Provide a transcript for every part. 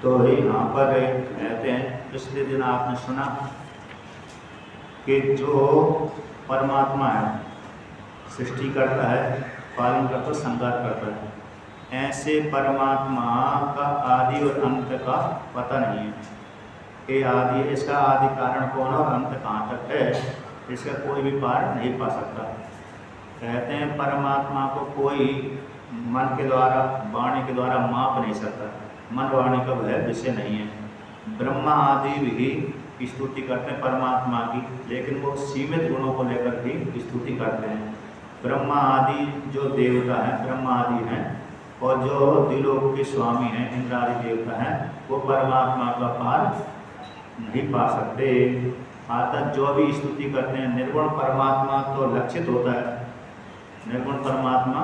तो यहाँ पर कहते हैं, पिछले दिन आपने सुना कि जो परमात्मा है, सृष्टि करता है, पालन करता है, संहार करता है, ऐसे परमात्मा का आदि और अंत का पता नहीं है। ये आदि, इसका आदि कारण कौन और अंत कहाँ तक है, इसका कोई भी पार नहीं पा सकता। कहते हैं परमात्मा को कोई मन के द्वारा, वाणी के द्वारा माप नहीं सकता। मन वाणी का वह विषय नहीं है। ब्रह्मा आदि भी स्तुति करते हैं परमात्मा की, लेकिन वो सीमित गुणों को लेकर भी स्तुति करते हैं। ब्रह्मा आदि जो देवता हैं, ब्रह्मा आदि हैं, और जो दिलों के स्वामी हैं, इंद्र आदि देवता हैं, वो परमात्मा का पार नहीं पा सकते। अतः जो भी स्तुति करते हैं, निर्गुण परमात्मा तो लक्षित होता है, निर्गुण परमात्मा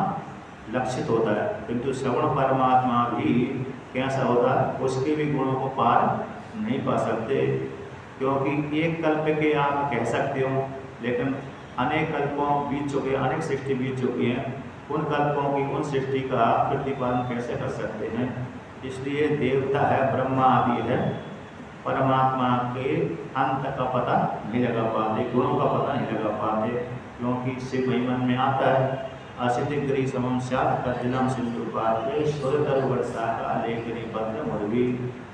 लक्षित होता है, किंतु सगुण परमात्मा भी कैसा होता है, उसके भी गुणों को पार नहीं पा सकते। क्योंकि एक कल्प के आप कह सकते हो, लेकिन अनेक कल्पों बीत चुके, अनेक सृष्टि बीत चुकी हैं, उन कल्पों की, उन सृष्टि का प्रतिपालन कैसे कर सकते हैं। इसलिए देवता है, ब्रह्मा आदि है, परमात्मा के अंत का पता नहीं लगा पाते, गुणों का पता नहीं लगा पाते। क्योंकि इससे महिमन में आता है, असितिग्री समम स्यात् कज्जलम सिंधुपात्रे स्वरतरु वर्षाका लेखनी पत्र मुर्वी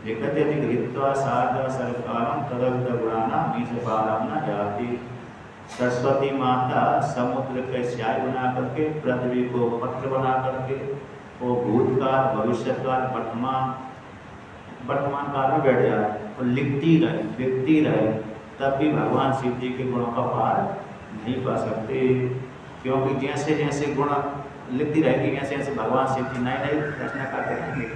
लिखते गृहीत्वा सार्ध सर्वकालम तदग्ध गुणाना मीशपालम न जाति। सरस्वती माता समुद्र के स्याय बना करके, पृथ्वी को पत्र बना करके, वो भूतकाल, भविष्यकाल, वर्तमान काल में बैठ जाए और लिखती रहे, तब भी भगवान शिव जी के गुणों का पार नहीं पा सकते। क्योंकि जैसे जैसे गुण लिखती रहेगी, वैसे जैसे भगवान शिव जी नए नए रचना करते रहेंगे।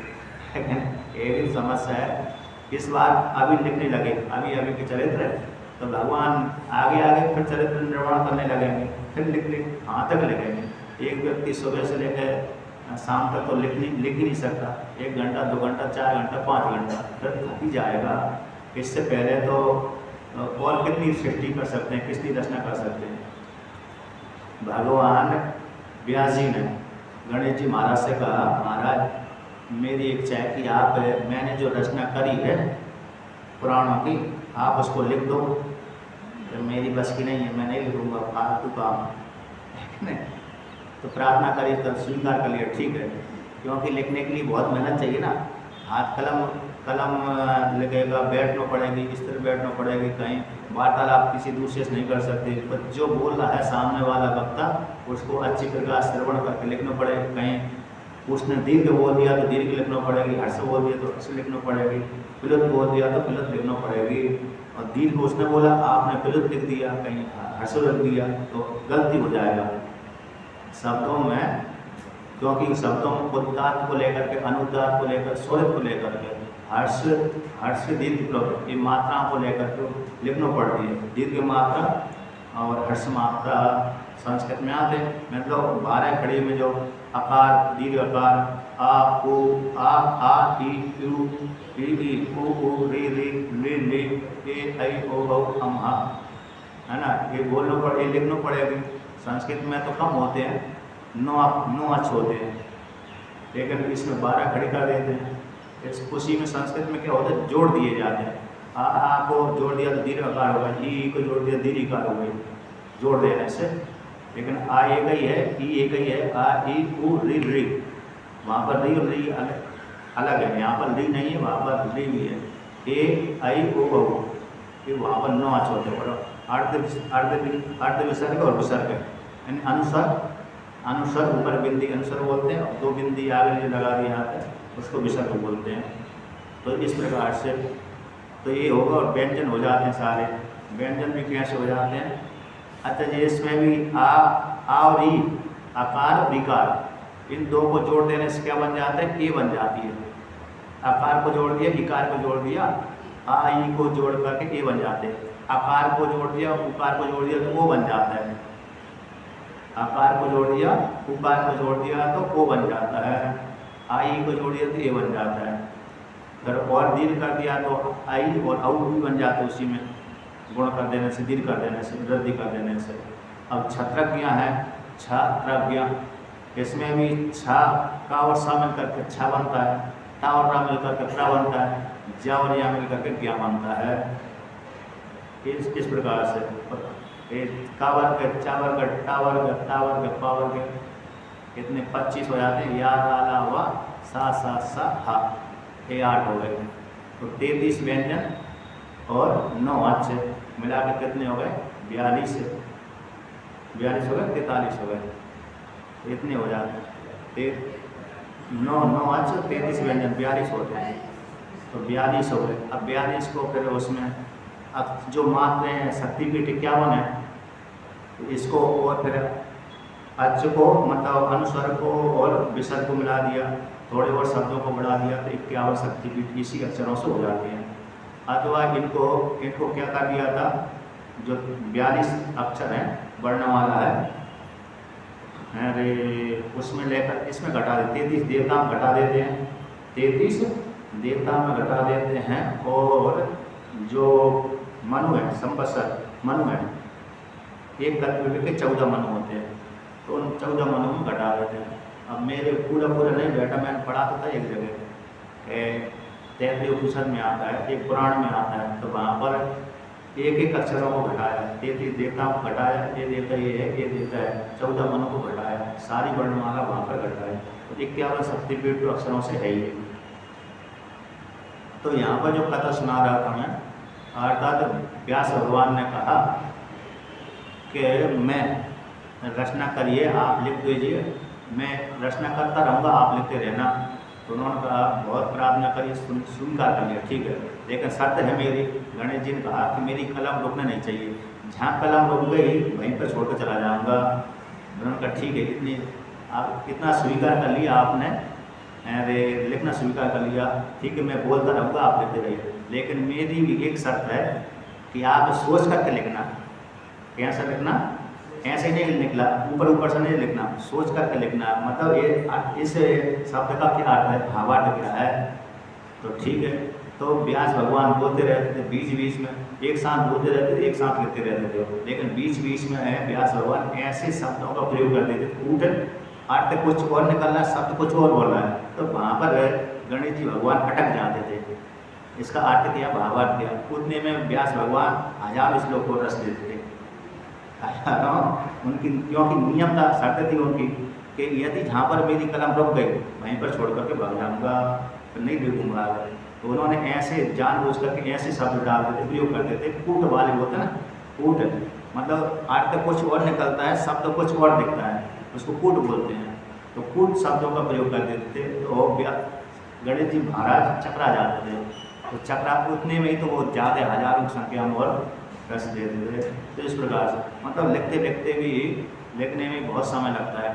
लेकिन एक ही समस्या है, इस बार अभी लिखने लगे, अभी के चरित्र, तो भगवान आगे फिर चरित्र निर्माण करने लगेंगे, फिर लिखने कहाँ तक लगेंगे। एक व्यक्ति सुबह से लेकर शाम तक तो लिख ही नहीं सकता, 1 घंटा, 2 घंटा, 4 घंटा, 5 घंटा, फिर थक ही जाएगा। इससे पहले तो और कितनी सृष्टि कर सकते हैं, कितनी रचना कर सकते हैं। भगवान व्यास जी ने गणेश जी महाराज से कहा, महाराज मेरी इच्छा है कि आप, मैंने जो रचना करी है पुराणों की, आप उसको लिख दो। तो मेरी बस की नहीं है, मैं नहीं लिखूँगा, फालतू काम। तो प्रार्थना करी, तो स्वीकार कर लिया, ठीक है। क्योंकि लिखने के लिए बहुत मेहनत चाहिए ना, हाथ कलम लगेगा, बैठना पड़ेगी, इस तरह बैठना पड़ेगी, कहीं वार्तालाप किसी दूसरे से नहीं कर सकते। पर जो बोल रहा है सामने वाला वक्ता, उसको अच्छी प्रकार श्रवण करके लिखना पड़ेगा। कहीं उसने दीर्घ बोल दिया तो दीर्घ लिखना पड़ेगी, हर्ष बोल दिया तो हर्ष लिखना पड़ेगी, प्लुत बोल दिया तो प्लुत लिखना पड़ेगी। और दीर्घ उसने बोला, आपने प्लुत लिख दिया, कहीं हर्ष लिख दिया, तो गलती हो जाएगा शब्दों में। क्योंकि शब्दों में उदात्त को लेकर के, अनुदात्त को लेकर, स्वरित को लेकर के, हर्ष दीर्घ ये मात्राओं को लेकर के लिखना पड़ती है। दीर्घ मात्रा और हर्ष मात्रा संस्कृत में आते हैं। मतलब 12 खड़ी में जो आकार, दीर्घ आकार, आ उ आ ई उ ई उ री ली ए ऐ ओ औ अम हा, है ना। ये बोलना पड़े, लिखना पड़ेगा। संस्कृत में तो कम होते हैं, 9 अच्छे होते हैं, लेकिन इसमें 12 खड़ी कर देते हैं। उसी में संस्कृत में क्या होता है, जोड़ दिए जाते हैं। आ को जोड़ दिया तो दीर्घ आकार होगा, ई को जोड़ दिया दीर्घ आकार हो गई, जोड़ देने से। लेकिन आ एक ही है, ई एक ही है, आ ई उ री, वहाँ पर री और री अलग है, यहाँ पर री नहीं है, वहाँ पर री भी है। ए आई ओ औ, ये वहाँ पर 9 अच्छे होते हैं। अर्ध विसर्ग और विसर्ग, यानी अनुसर ऊपर बिंदी अनुसर बोलते हैं, और 2 बिंदी आगे लगा दिया जाता है, उसको विसर्ग बोलते हैं। तो इस प्रकार से तो ये होगा। और व्यंजन हो जाते हैं सारे, व्यंजन भी कैसे हो जाते हैं। अच्छा जी, इसमें भी आ और ई, आकार विकार, इन 2 को जोड़ देने से क्या बन जाता है, ए बन जाती है। आकार को जोड़ दिया, इकार को जोड़ दिया, आ ई को जोड़ करके ए बन जाते हैं। आकार को जोड़ दिया, उकार को जोड़ दिया तो ओ बन जाता है। आकार को जोड़ दिया, उकार को जोड़ दिया तो ओ बन जाता है। आई को जोड़ दिया तो ए बन जाता है। फिर और दीर्घ कर दिया तो आई और औ भी बन जाते हैं, उसी में गुण कर देने से, दीर्घ कर देने से, वृद्धि कर देने से। अब क्षत्रज्ञ है, क्षत्रज्ञ, इसमें भी छ का और स मिल करके छ बनता है। टा और रा मिलकर के प्रा बनता है, ज्या और या मिलकर के ज्ञा बनता है। इस प्रकार से का वर्ग, चा वर्ग, टा वर्ग, ता वर्ग, पा वर्ग, कितने 25 हो जाते हैं। या रा ला वा सा सा सा हा, ये 8 हो गए। तो 33 व्यंजन और 9 अक्षर मिलाकर कितने हो गए? 42 हो गए, 43 हो गए, इतने हो जाते हैं। 9 अक्षर 33 व्यंजन 42 होते हैं, तो 42 हो गए। अब 42 को फिर उसमें अब जो मात्रे हैं शक्तिपीठ 51 है, तो इसको और फिर अच को मतलब अनुस्वर को और विसर्ग को मिला दिया, थोड़े और शब्दों को बढ़ा दिया, तो 51 शक्तिपीठ इसी अक्षरों से हो जाती हैं। अथवा इनको क्या कर दिया था, जो 42 अक्षर हैं वर्णमाला है, अरे उसमें लेकर इसमें घटा देते, 33 देवता में घटा देते हैं, 33 देवता में घटा देते हैं, और जो मनु है संवत्सर मनु है, एक कल्पवृक्ष के 14 मनु होते हैं, तो उन 14 मनु में घटा देते हैं। अब मेरे पूरा नहीं बैठा, मैंने पढ़ा था एक जगह, तैतृय उपनिषद में आता है, एक पुराण में आता है, तो वहाँ पर एक अक्षरों को घटाया, 33 देवताओं को घटाया, ये देवता ये है, ये देवता है, 14 मनु को घटाया, सारी वर्णमाला वहाँ पर घटाई, तो 51 शक्तिपीठ तो अक्षरों से है ही। तो यहाँ पर जो कथा सुना रहा था मैं, अर्थात व्यास भगवान ने कहा कि मैं रचना करिए, आप लिख दीजिए, मैं रचना करता रहूँगा, आप लिखते रहना। तो उन्होंने कहा बहुत प्रार्थना करी, स्वीकार कर लिया, ठीक है, लेकिन शर्त है मेरी। गणेश जी ने कहा कि मेरी कलम रुकना नहीं चाहिए, जहाँ कलम रुक गई वहीं पर छोड़कर चला जाऊँगा। उन्होंने कहा ठीक है, इतना स्वीकार कर लिया आपने, अरे लिखना स्वीकार कर लिया, ठीक है, मैं बोलता रहूँगा, आप लिखते रहिए, लेकिन मेरी भी एक शर्त है कि आप सोच करके लिखना। कैसा लिखना? ऐसे नहीं लिखना, ऊपर से नहीं लिखना, सोच करके लिखना। मतलब ये इस शब्द का क्या अर्थ है, भावार्थ क्या है, तो ठीक है। तो व्यास भगवान बोलते रहते थे, बीच बीच में एक साथ बोलते रहते थे, एक साथ लिखते रहते थे, लेकिन बीच बीच में है व्यास भगवान ऐसे शब्दों का प्रयोग करते थे, कूट अर्थ कुछ और निकल रहा है, शब्द कुछ और बोल रहा है, तो वहाँ पर गणेश जी भगवान अटक जाते थे। इसका अर्थ क्या, भावार्थ क्या। उतने में व्यास भगवान 1000 श्लोक को रस देते थे, उनकी क्योंकि नियम था, शर्त थी उनकी कि यदि जहाँ पर मेरी कलम रुक गई वहीं पर छोड़ करके भाग जाऊँगा, तो नहीं लिखूँगा। तो उन्होंने ऐसे जानबूझ करके ऐसे शब्द डालते थे, प्रयोग करते थे। कूट वाले होते ना, कूट मतलब अर्थ कुछ और निकलता है, शब्द कुछ और दिखता है, उसको कूट बोलते हैं। तो कूट शब्दों का प्रयोग कर देते थे, तो गणेश जी महाराज चकरा जाते थे। तो चकरा उतने में ही तो वो ज़्यादा हजारों की संख्या में और रस देते थे। तो इस प्रकार से मतलब लिखते लिखते भी लिखने में बहुत समय लगता है।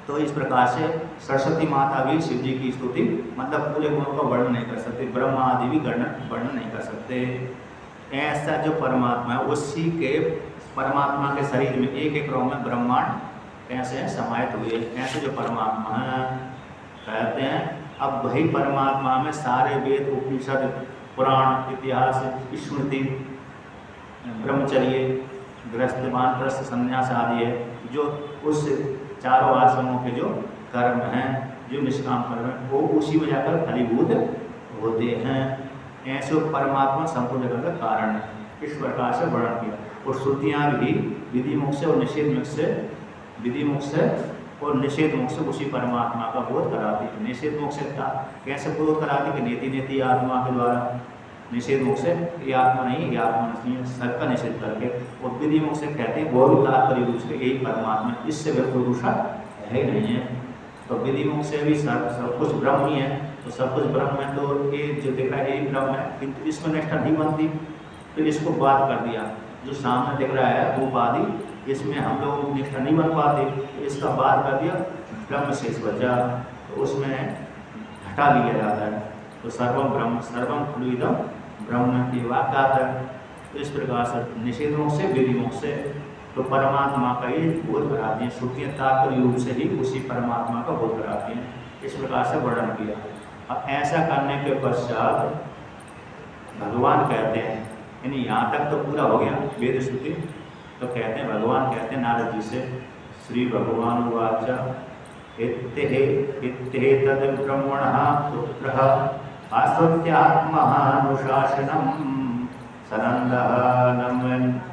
तो इस प्रकार से सरस्वती माता भी शिव जी की स्तुति मतलब पूरे गुणों का वर्णन नहीं कर सकते, ब्रह्मा आदि भी वर्णन नहीं कर सकते। ऐसा जो परमात्मा है, उसी के परमात्मा के शरीर में एक एक रोम में ब्रह्मांड कैसे समाहित हुए, ऐसे जो परमात्मा है कहते हैं। अब वही परमात्मा में सारे वेद, उपनिषद, पुराण, इतिहास, स्मृति, ब्रह्मचर्य, गृहस्थ, वानप्रस्थ, संन्यास आदि है, जो उस चारों आश्रमों के जो कर्म हैं, जो निष्काम कर्म हैं, वो उसी में जाकर फलीभूत होते हैं। ऐसे परमात्मा संपूर्ण जगत का कारण है। इस प्रकार से वर्णन किया। और श्रुतियाँ भी विधि मुख से और निषेध मुख से, विधि मुख से और निषेध मुख से उसी परमात्मा का बोध कराती है। निषेध मुख से कैसे बोध कराती कि नेति नेति आत्मा के द्वारा, निषेध मुख से ये आत्मा नहीं, ये आत्मा नहीं है, सबका निषेध करके। और विधि मुख से कहते हैं गौरव तात्पर्य रूप से यही परमात्मा, इससे बिल्कुल दूसरा है ही नहीं है। तो विधि मुख से भी सब कुछ ब्रह्म ही है, तो सब कुछ ब्रह्म है, तो ये जो दिख रहा है यही ब्रह्म है, किंतु इसमें निष्ठा नहीं बनती, तो इसको बात कर दिया। जो सामने दिख रहा है रूप आदि, इसमें हम लोग निष्ठा नहीं बन पाते, तो इसका बात कर दिया, ब्रह्म शेष बचा, तो उसमें हटा लिया जाता है। तो सर्वम ब्रह्म, सर्वम खलु इदं ब्रह्म की वाक्य आता है। तो इस प्रकार से निषेध मुख से, विधि मुख से तो परमात्मा का ही बोध कराती हैं। श्रुतियाँ तात्पर्य रूप से ही उसी परमात्मा का बोध कराती हैं। इस प्रकार से वर्णन किया। अब ऐसा करने के पश्चात भगवान कहते हैं, यानी यहाँ तक तो पूरा हो गया वेद श्रुति, तो कहते हैं भगवान कहते हैं नारद जी से, श्री भगवान वाचा इत्येतद् ब्रह्मणः पुत्रः आश्रित्यात्मानुशासनं सनन्दः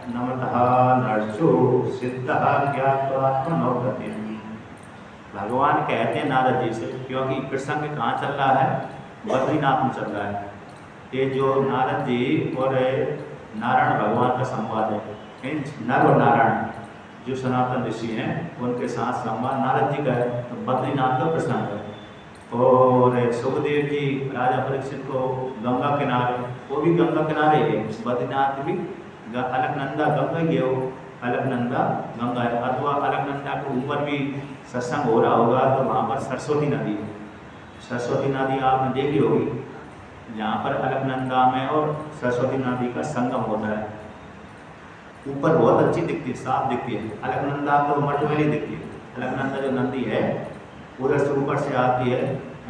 नमतः नरसो सिद्धः ज्ञात्वात्मनो गतिम्। भगवान कहते हैं नारद जी से, क्योंकि प्रसंग कहाँ चल रहा है? बद्रीनाथ में चल रहा है। ये जो नारद जी और नारायण भगवान का संवाद है, नर और नारायण जो सनातन ऋषि हैं उनके साथ संवाद नारद जी का है। तो बद्रीनाथ का प्रसंग है। और सुखदेव जी राजा परीक्षित को गंगा किनारे, वो भी गंगा किनारे है, बद्रीनाथ भी अलकनंदा गंगा ही है, वो अलकनंदा गंगा है। अथवा अलकनंदा के ऊपर भी सत्संग हो रहा होगा तो वहाँ पर सरस्वती नदी है। सरस्वती नदी आपने देखी होगी, जहाँ पर अलकनंदा में और सरस्वती नदी का संगम होता है। ऊपर बहुत अच्छी दिखती है, साफ दिखती है। अलकनंदा तो मटमैली दिखती है। अलकनंदा जो नदी है उधर से ऊपर से आती है,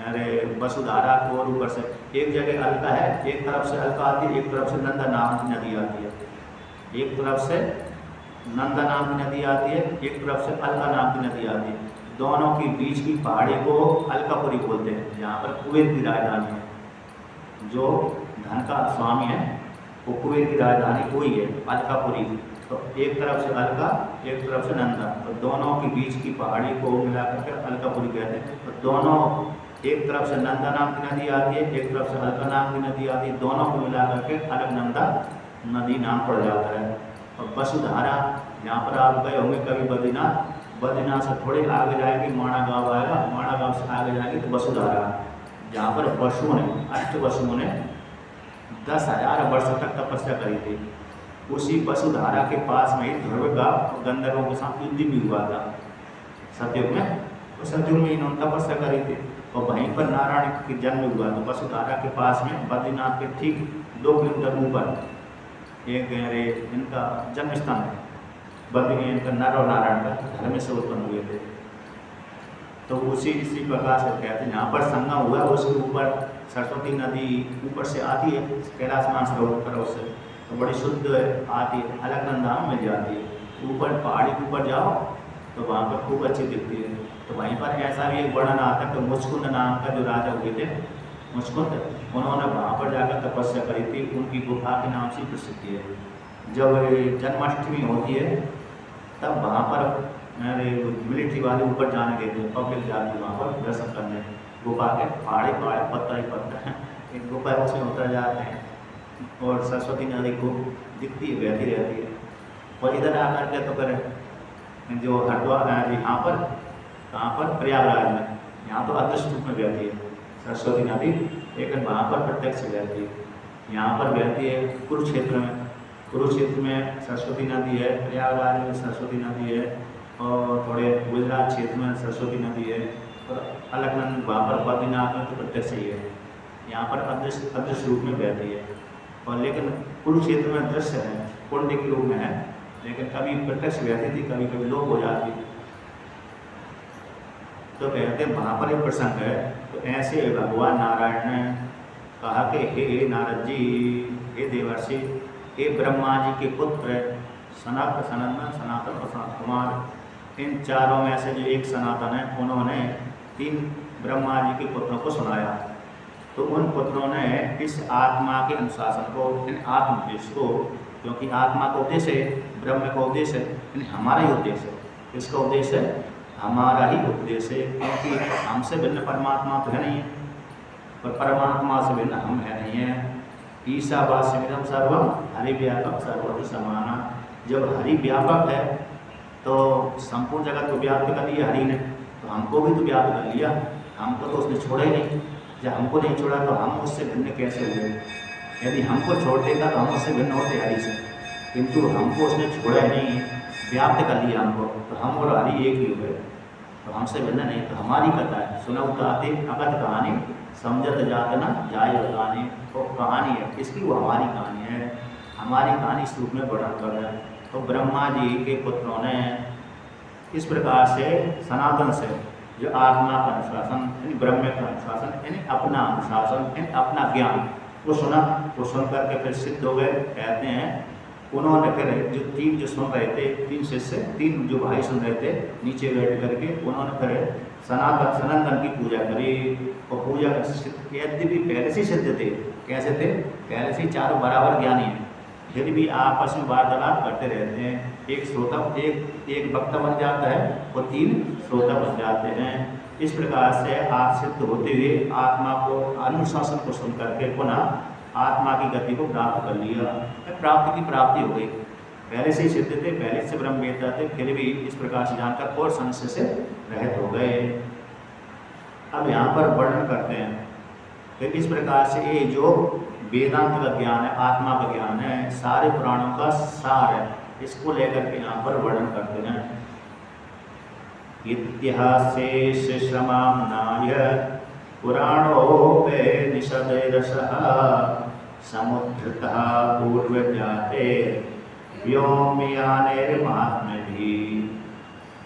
अरे वसुधारा को, और ऊपर से एक जगह अलका है, एक तरफ से अलका आती है, एक तरफ से नंदा नाम की नदी आती है। एक तरफ से नंदा नाम की नदी आती है, एक तरफ से अलका नाम की नदी आती है। दोनों के बीच की पहाड़ी को अलकापुरी बोलते हैं, जहाँ पर कुवैत की राजधानी है। जो धन का स्वामी है वो कुवैत की राजधानी वही है, अलकापुरी। तो एक तरफ से अलका, एक तरफ से नंदा, तो दोनों के बीच की पहाड़ी को मिलाकर के अलकापुरी कहते हैं। तो दोनों, एक तरफ से नंदा नाम की नदी आती है, एक तरफ से अलका नाम की नदी आती है, दोनों को मिलाकर के अलकनंदा नदी नाम पड़ जाता है। और वसुधारा, यहाँ पर आप गए होंगे कभी बद्रीनाथ, बद्रीनाथ से थोड़े आगे जाएंगे माणा गांव आएगा, माणा गांव से आगे जाएंगे तो वसुधारा, जहाँ पर वसुओं ने, अष्ट वसुओं ने 10,000 वर्ष तक तपस्या करी थी। उसी वसुधारा के पास में ही ध्रुव का गंधर्वों के साथ युद्ध भी हुआ था सतयुग में। तो सतयुग में इन्होंने तपस्या करी थी और वहीं पर नारायण की जन्म हुआ। तो वसुधारा के पास में बद्रीनाथ के ठीक 2 किलोमीटर ऊपर एक इनका जन्म स्थान है। बद्री इनका नर और नारायण का घर में से उत्पन्न हुए थे। तो उसी प्रकार से कहते हैं, यहाँ पर संगम हुआ, उसके ऊपर सरस्वती नदी ऊपर से आती है कैलाश मानसरोवर तरफ से, तो बड़ी शुद्ध आती है, अलकनंदा में मिल जाती है। ऊपर पहाड़ी के ऊपर जाओ तो वहाँ पर खूब अच्छी दिखती है। तो वहीं पर ऐसा भी एक वर्णन आता है कि मुचकुंद नाम का जो राजा हुए थे, मुचकुंद, उन्होंने वहाँ पर जाकर तपस्या करी थी। उनकी गुफा के नाम से प्रसिद्धि है। जब जन्माष्टमी होती है तब वहाँ पर मिलिट्री वाले ऊपर जाने गए थे, पब्लिक जाती है वहाँ पर दर्शन करने। गुफा के पहाड़ी पत्थर ही पत्थर हैं, एक गुफा उसमें उतर जाते हैं और सरस्वती नदी को दिखती है, बहती रहती है। और इधर आकर के तो फिर जो हरिद्वार यहाँ पर, कहाँ पर, प्रयागराज में, यहाँ तो अदृश्य रूप में बहती है सरस्वती नदी, लेकिन वहाँ पर प्रत्यक्ष बहती है। यहाँ पर बहती है कुरुक्षेत्र में, कुरुक्षेत्र में सरस्वती नदी है, प्रयागराज में सरस्वती नदी है, और थोड़े गुजरात क्षेत्र में सरस्वती नदी है, और अलकनंद वहाँ पर बद्रीनाथ में तो प्रत्यक्ष ही है। यहाँ पर अदृश्य रूप में बहती है। और लेकिन कुरुक्षेत्र में दृश्य है, पुण्य के रूप में है, लेकिन कभी प्रत्यक्ष बहती थी, कभी कभी लोप हो जाती। तो कहते हैं वहाँ पर एक प्रसंग है। तो ऐसे भगवान नारायण ने कहा कि हे नारद जी, हे देवर्षि, हे ब्रह्मा जी के पुत्र सनातन और सनातन कुमार, इन चारों में से जो एक सनातन है, उन्होंने 3 ब्रह्मा जी के पुत्रों को सुनाया। तो उन पुत्रों ने इस आत्मा के अनुशासन को, इन आत्मोपदेश को, क्योंकि आत्मा का उद्देश्य है, ब्रह्म का उद्देश्य है, हमारा ही उद्देश्य है। इसका उद्देश्य है हमारा ही उद्देश्य है, क्योंकि हमसे भिन्न परमात्मा तो है नहीं है, और परमात्मा से भिन्न हम है नहीं है। ईशावास्यमिदं सर्वम हरि व्यापक सर्वत्र समाना। जब हरि व्यापक है तो संपूर्ण जगत को व्याप्त कर लिया हरि ने, तो हमको भी तो व्याप्त कर लिया। हमको तो उसने छोड़ा ही नहीं। जब हमको नहीं छोड़ा तो हम उससे भिन्न कैसे हुए? यदि हमको छोड़ देता तो हम उससे भिन्न होते हरि से, किंतु हमको उसने छोड़ा ही नहीं, व्याप्त कर लिया हमको, तो हम और हरि एक ही हुए, तो हमसे भिन्न नहीं। तो हमारी कथा है, सुनऊ ताते अगत कहानी, समझत जात न जाय बताने। तो कहानी है इसकी, वो हमारी कहानी है, हमारी कहानी इस रूप में वर्णन कर रहा है। तो ब्रह्मा जी के पुत्रों ने इस प्रकार से सनातन से जो आत्मा का अनुशासन, यानी ब्रह्म का अनुशासन, यानी अपना अनुशासन, यानी अपना ज्ञान, वो सुना। वो सुन करके फिर सिद्ध हो गए। कहते हैं उन्होंने फिर जो तीन जो सुन रहे थे, तीन शिष्य, तीन जो भाई सुन रहे थे, नीचे बैठ करके उन्होंने फिर सनातन की पूजा करी। और पूजा यद्यपि पहले से सिद्ध थे, कैसे थे, पहले से चारों बराबर ज्ञानी हैं, फिर भी आपस में वार्तालाप करते रहते हैं। एक श्रोता एक वक्ता बन जाता है और तीन श्रोता बन जाते हैं। इस प्रकार से आप सिद्ध होते हुए आत्मा को अनुशासन को सुन करके पुनः आत्मा की गति को प्राप्त कर लिया। प्राप्ति की प्राप्ति हो गई। पहले से ही सिद्ध थे, पहले से ब्रह्म वेत्ता थे, फिर भी इस प्रकार से जानकर और संशय से रहित हो गए। अब यहाँ पर वर्णन करते हैं फिर इस प्रकार से ये जो वेदांत का ज्ञान है, आत्मा का ज्ञान है, सारे पुराणों का सार है, इसको लेकर के यहाँ पर वर्णन करते हैं। इतिहासेश समाम्नाय पुराणोपनिषदरसः समुद्धृतः पूर्वजाते व्योमयानेर्महात्म्यभिः।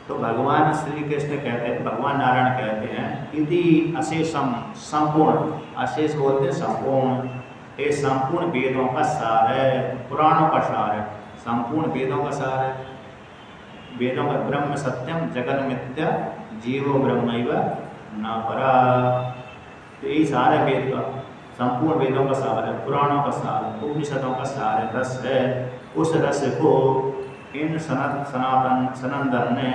तो भगवान श्री कृष्ण कहते हैं, भगवान नारायण कहते हैं, इति अशेषम संपूर्ण, अशेष बोलते हैं संपूर्ण, ये संपूर्ण वेदों का सार है, पुराणों का सार है, संपूर्ण वेदों का सार है। वेदों का ब्रह्म सत्यम जगन मिथ्या जीवो ब्रह्मैव न परा। तो यही सार है वेद का, संपूर्ण वेदों का सार है, पुराणों का सार है, उपनिषदों का सार है, रस है। उस रस को इन सनंदन ने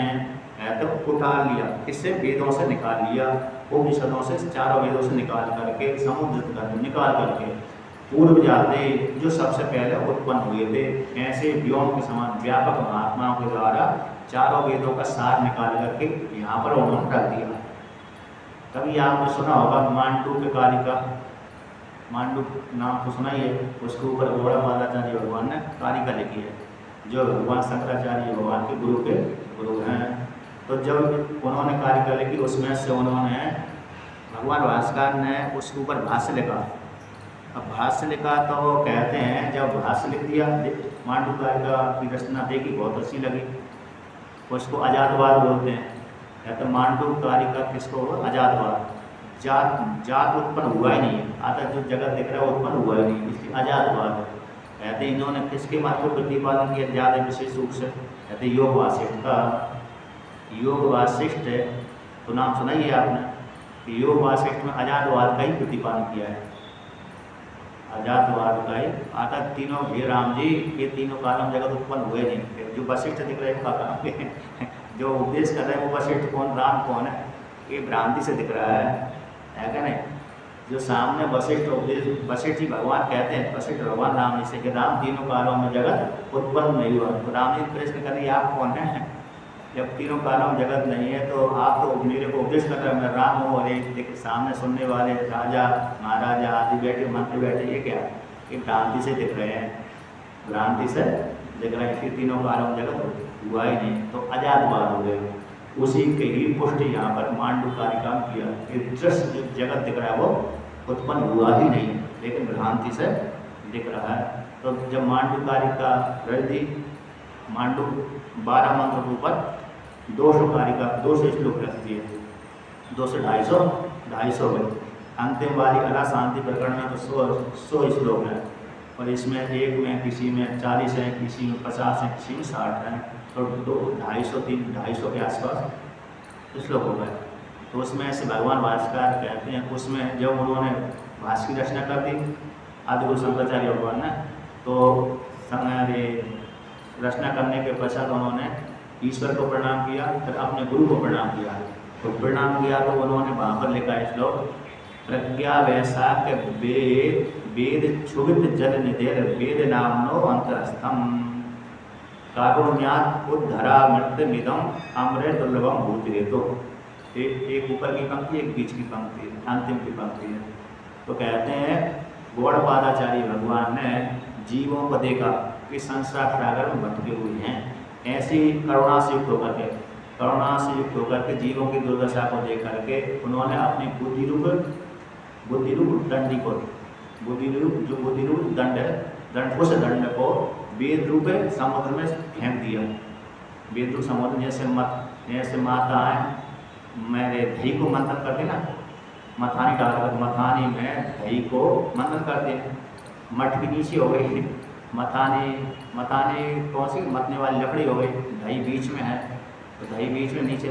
तो उठा लिया, इससे वेदों से निकाल लिया, उपनिषदों से, चारों वेदों से निकाल करके, समुद्रित करके, निकाल करके पूर्व जाते जो सबसे पहले उत्पन्न हुए थे, ऐसे व्योम के समान व्यापक महात्माओं के द्वारा चारों वेदों का सार निकाल करके यहाँ पर उन्होंने रख दिया। कभी आपने सुना होगा मांडूक्य कारिका, मांडूक नाम तो सुना ही है, उसके ऊपर गौड़पादाचार्य भगवान ने कारिका लिखी है, जो भगवान शंकराचार्य भगवान के गुरु हैं। तो जब उन्होंने कारिका लिखी, उसमें से उन्होंने भगवान भास्कर ने उसके ऊपर भाष्य लिखा। अब भाष्य लिखा तो वो कहते हैं, जब भाष्य लिख दिया, मांडूक्य कारिका की रचना देखी, बहुत अच्छी लगी, उसको अजातवाद बोलते हैं। कहते मांडूक्य कारिका किसको, अजातवाद, जात उत्पन्न हुआ ही नहीं है, आता जो जगत दिख रहा है उत्पन्न हुआ ही नहीं, इसलिए अजातवाद। कहते इन्होंने किसके मत को प्रतिपादन किया ज़्यादा विशेष रूप से, कहते योग वासिष्ठ का। योग वासिष्ठ तो नाम सुना ही है आपने, योग वासिष्ठ में अजातवाद का ही प्रतिपादन किया है, अजातवाद का ही। आता तीनों हे राम जी, ये तीनों कालम जगत उत्पन्न हुए नहीं, जो वशिष्ठ दिख रहे हैं जो उपदेश कर रहे हैं वो वशिष्ठ कौन, राम कौन है, ये भ्रांति से दिख रहा है क्या नहीं। जो सामने वशिष्ठ उपदेश, वशिष्ठ जी भगवान कहते हैं, वशिष्ठ भगवान राम जी से कि राम तीनों कालों में जगत उत्पन्न नहीं हुआ। तो राम जी प्रश्न करें आप कौन है, जब तीनों कालों में जगत नहीं है तो आप तो मेरे को उपदेश कर रहे हैं मैं राम हूँ, और एक सामने सुनने वाले राजा महाराजा आदि बैठे, मंत्री बैठे, ये क्या, ये भ्रांति से दिख रहे हैं, भ्रांति से दिख रहे हैं कि तीनों कालों में जगत हुआ ही नहीं, तो अजातवाद हो गए। उसी के ही पुष्टि यहाँ पर मांडूक्य कारिका में किया कि दृश्य जो जगत दिख रहा है वो उत्पन्न हुआ ही नहीं, लेकिन भ्रांति से दिख रहा है। तो जब मांडूक्य कारिका रच दी, मांडूक्य 12 मंत्र के ऊपर 200 कारिका, 200 श्लोक रख दिए, 200 250 में। अंतिम वाली अला शांति प्रकरण में तो 100 श्लोक है, और इसमें एक में किसी में 40 है, किसी में 50 है, किसी में 60 है, तो 250 के आसपास श्लोक हो गए। तो उसमें से भगवान भास्कर कहते हैं, उसमें जब उन्होंने भाष्य की रचना कर दी आदिगुरु शंकराचार्य भगवान ने, तो रचना करने के पश्चात उन्होंने ईश्वर को प्रणाम किया, फिर अपने गुरु को प्रणाम किया। तो प्रणाम किया तो उन्होंने वहाँ पर लिखा है श्लोक, प्रज्ञा वैशाख वेद क्षुभित जल निधेर वेद नामनो अंतरस्थम कारुण्यात उद्धरा मृत्यमिदम अमृत दुर्लभम भूतिरे। तो एक ऊपर की पंक्ति, एक बीच की पंक्ति, अंतिम की पंक्ति है। तो कहते हैं गौड़पादाचार्य भगवान ने जीवों को देखा कि संसार सागर में भटके हुए हैं, ऐसी करुणा से युक्त होकर के जीवों की दुर्दशा को देख करके उन्होंने अपनी बुद्धिरूप दंड है, उस दंड को वेद रूप समुद्र में फेंक दिया। वेद रूप समुद्र जैसे माता है मेरे दही को मंथन करते ना, मथानी डालकर मथानी में दही को मंथन करते हैं, मटकी नीचे हो गई, मथाने, मथाने कौन सी मतने वाली लकड़ी हो गई, दही बीच में है तो दही बीच में नीचे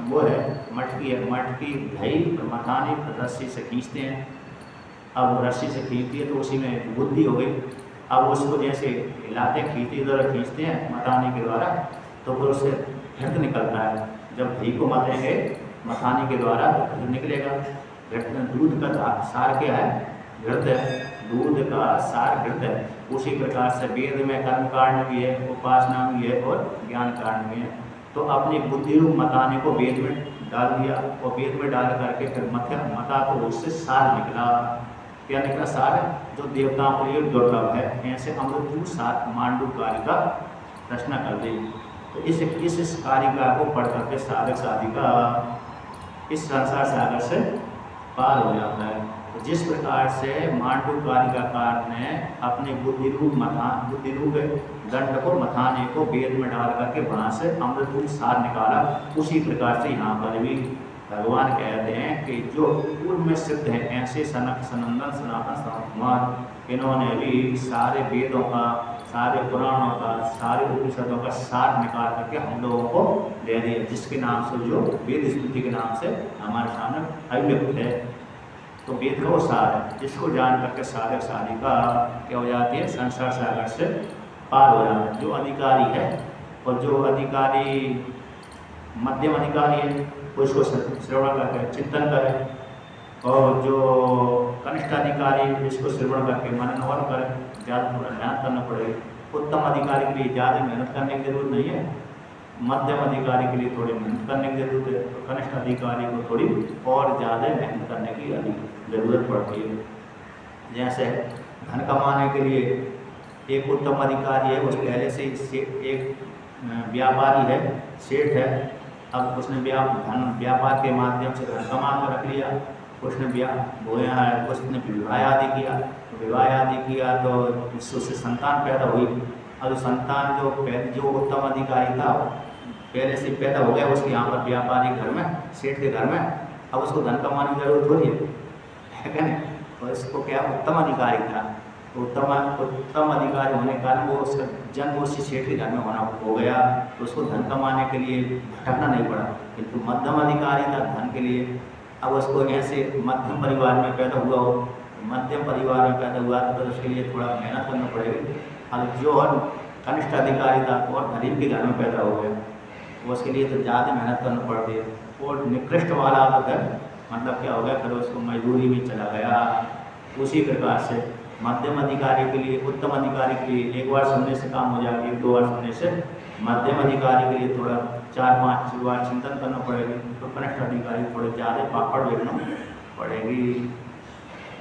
वो है मटकी है, मटकी दही और मथाने रस्सी से खींचते हैं। अब रस्सी से खींचती है तो उसी में बुद्धि हो गई। अब उसको जैसे हिलाते खींचते द्वारा खींचते हैं मथाने के द्वारा तो फिर उससे घृत निकलता है। जब घी को मथेंगे मथाने के द्वारा तो घृत निकलेगा। घृत दूध का सार क्या है? घृत है। दूध का सार घृत है। उसी प्रकार से वेद में कर्म कारण भी है, उपासना भी है और ज्ञान कारण भी है। तो अपनी बुद्धि रूप मथाने को वेद में डाल दिया और वेद में डाल करके फिर मथा तो उससे सार निकला। क्या निकला? सार, जो देवताओं के लिए दुर्लभ है। ऐसे अमृत सार मांडू कारिका रचना कर दी। तो इस कारिका को पढ़ करके साधक साधिका इस संसार सागर से पार हो जाता है। तो जिस प्रकार से मांडू कारिकाकार ने अपने बुद्धि रूप दंड को मथाने को वेद में डाल करके वहाँ से अमृत रूप सार निकाला, उसी प्रकार से यहाँ पर भी भगवान कहते हैं कि जो पूर्व में सिद्ध है ऐसे सनक सनंदन सनातन सनत कुमार, इन्होंने भी सारे वेदों का, सारे पुराणों का, सारे उपनिषदों का सार निकाल करके हम लोगों को दे दिया, जिसके नाम से जो वेद स्तुति के नाम से हमारे सामने अभिव्यक्त है। तो वेद का वो सार है, जिसको जान करके साधक साधिका क्या हो जाती है? संसार सागर से पार हो जाता है। जो अधिकारी है और जो अधिकारी मध्यम अधिकारी है उसको श्रवण करके चिंतन करें, और जो कनिष्ठ अधिकारी जिसको श्रवण करके मनन और करें, ज़्यादा थोड़ा मेहनत करना पड़ेगी। उत्तम अधिकारी के लिए ज़्यादा मेहनत करने की जरूरत नहीं है, मध्यम अधिकारी के लिए थोड़ी मेहनत करने की जरूरत है, तो कनिष्ठ अधिकारी को थोड़ी और ज़्यादा मेहनत करने की ज़रूरत पड़ती है। जैसे धन कमाने के लिए एक उत्तम अधिकारी है, उस पहले से एक व्यापारी है, सेठ है, अब उसने व्यापार के माध्यम से धन कमा कर रख लिया, उसने विवाह आदि किया, तो विवाह आदि किया तो उससे संतान पैदा हुई। अब संतान जो उत्तम अधिकारी था पहले से पैदा हो गया उसके यहाँ पर व्यापारी घर में, सेठ के घर में, अब उसको धन कमाने की जरूरत हो रही है क्या नहीं? और इसको क्या उत्तम अधिकारी था, तो उत्तम अधिकारी होने के कारण वो उसका जन्म उसी सेठ के घर में हो गया, तो उसको धन कमाने के लिए भटकना नहीं पड़ा। किंतु मध्यम अधिकारी था धन के लिए, अब उसको ऐसे मध्यम परिवार में पैदा हुआ हो, मध्यम परिवार में पैदा हुआ तो उसके लिए थोड़ा मेहनत करना पड़ेगी। अब जो कनिष्ठ अधिकारी था और गरीब के घर में पैदा हो गया, वो उसके लिए तो ज़्यादा मेहनत करना पड़ती है। और निकृष्ट वाला तो फिर मतलब क्या हो गया, फिर उसको मजदूरी में चला गया। उसी प्रकार से मध्यम अधिकारी के लिए, उत्तम अधिकारी के लिए एक बार सुनने से काम हो जाएगी, 2 बार सुनने से। मध्यम अधिकारी के लिए थोड़ा 4-5 बार चिंतन करना पड़ेगी, तो कनिष्ठ अधिकारी थोड़े ज़्यादा पापड़ बेचना पड़ेगी।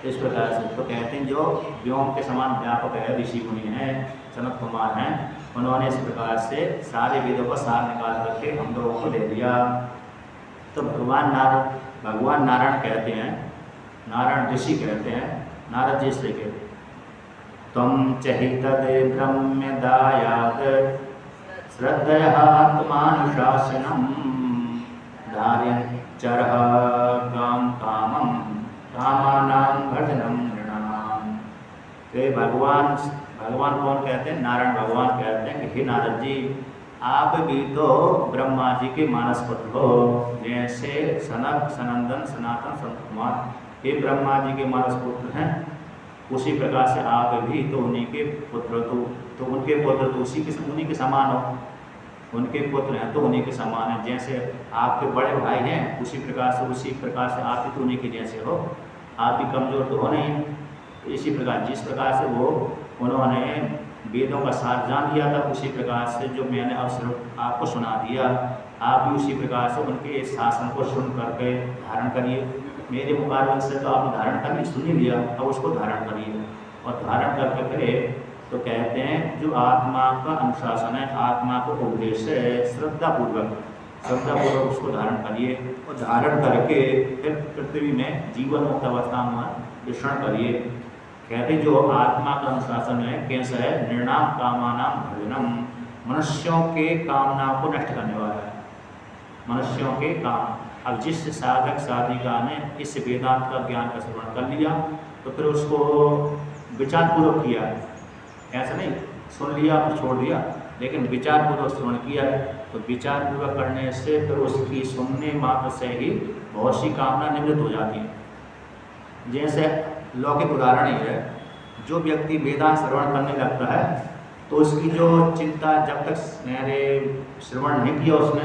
इस प्रकार से तो कहते हैं जो व्योम के समान व्यापक है, ऋषि मुनि हैं, सनत कुमार हैं, उन्होंने इस प्रकार से सारे वेदों का सार निकाल करके हम लोगों को दे दिया। तो भगवान नारायण कहते हैं, नारायण ऋषि कहते हैं, नारद जी से कहते तम चहि तद ब्रह्मदायाद श्रद्धयात्मानुशासनम धार्यं चरः कामं कामानां भजनम नृणाम। तो भगवान कौन कहते हैं? नारायण भगवान कहते हैं कि हे नारद जी, आप भी तो ब्रह्मा जी के मानस पुत्र हो, जैसे सनक सनंदन सनातन संत कुमार ये ब्रह्मा जी के मानस पुत्र हैं, उसी प्रकार से आप भी तो उन्हीं के पुत्र तो उनके पुत्र तो उन्हीं के समान हो, उनके पुत्र हैं तो उन्हीं के समान हैं। जैसे आपके बड़े भाई हैं उसी प्रकार से आप भी तो उन्हीं के जैसे हो, आप भी कमज़ोर तो हो नहीं। इसी प्रकार जिस प्रकार से वो उन्होंने वेदों का सार जान लिया था, उसी प्रकार से जो मैंने अवसर आपको सुना दिया, आप भी उसी प्रकार से उनके शासन को सुन करके धारण करिए। मेरे मुकाबले से तो आप धारण करके सुन ही लिया, अब उसको धारण करिए। और धारण करके फिर तो कहते हैं जो आत्मा का अनुशासन है, आत्मा को उपदेश है, श्रद्धापूर्वक उसको धारण करिए। और धारण करके फिर पृथ्वी में जीवन मुक्त अवस्था में विचरण करिए। कहते जो आत्मा का अनुशासन है कैसा है? निर्णाम कामानाम भजनम, मनुष्यों के कामना को नष्ट करने वाला है, मनुष्यों के काम। अब जिस साधक साधिका ने इस वेदांत का ज्ञान का श्रवण कर लिया तो फिर उसको विचारपूर्वक किया, ऐसा नहीं सुन लिया और छोड़ दिया, लेकिन विचारपूर्वक श्रवण किया है। तो विचारपूर्वक करने से फिर उसकी सुनने मात्र से ही बहुत सी कामना निवृत्त हो जाती है। जैसे लौकिक उदाहरण ही है, जो व्यक्ति वेदांत श्रवण करने लगता है तो उसकी जो चिंता जब तक मेरे श्रवण नहीं किया उसने,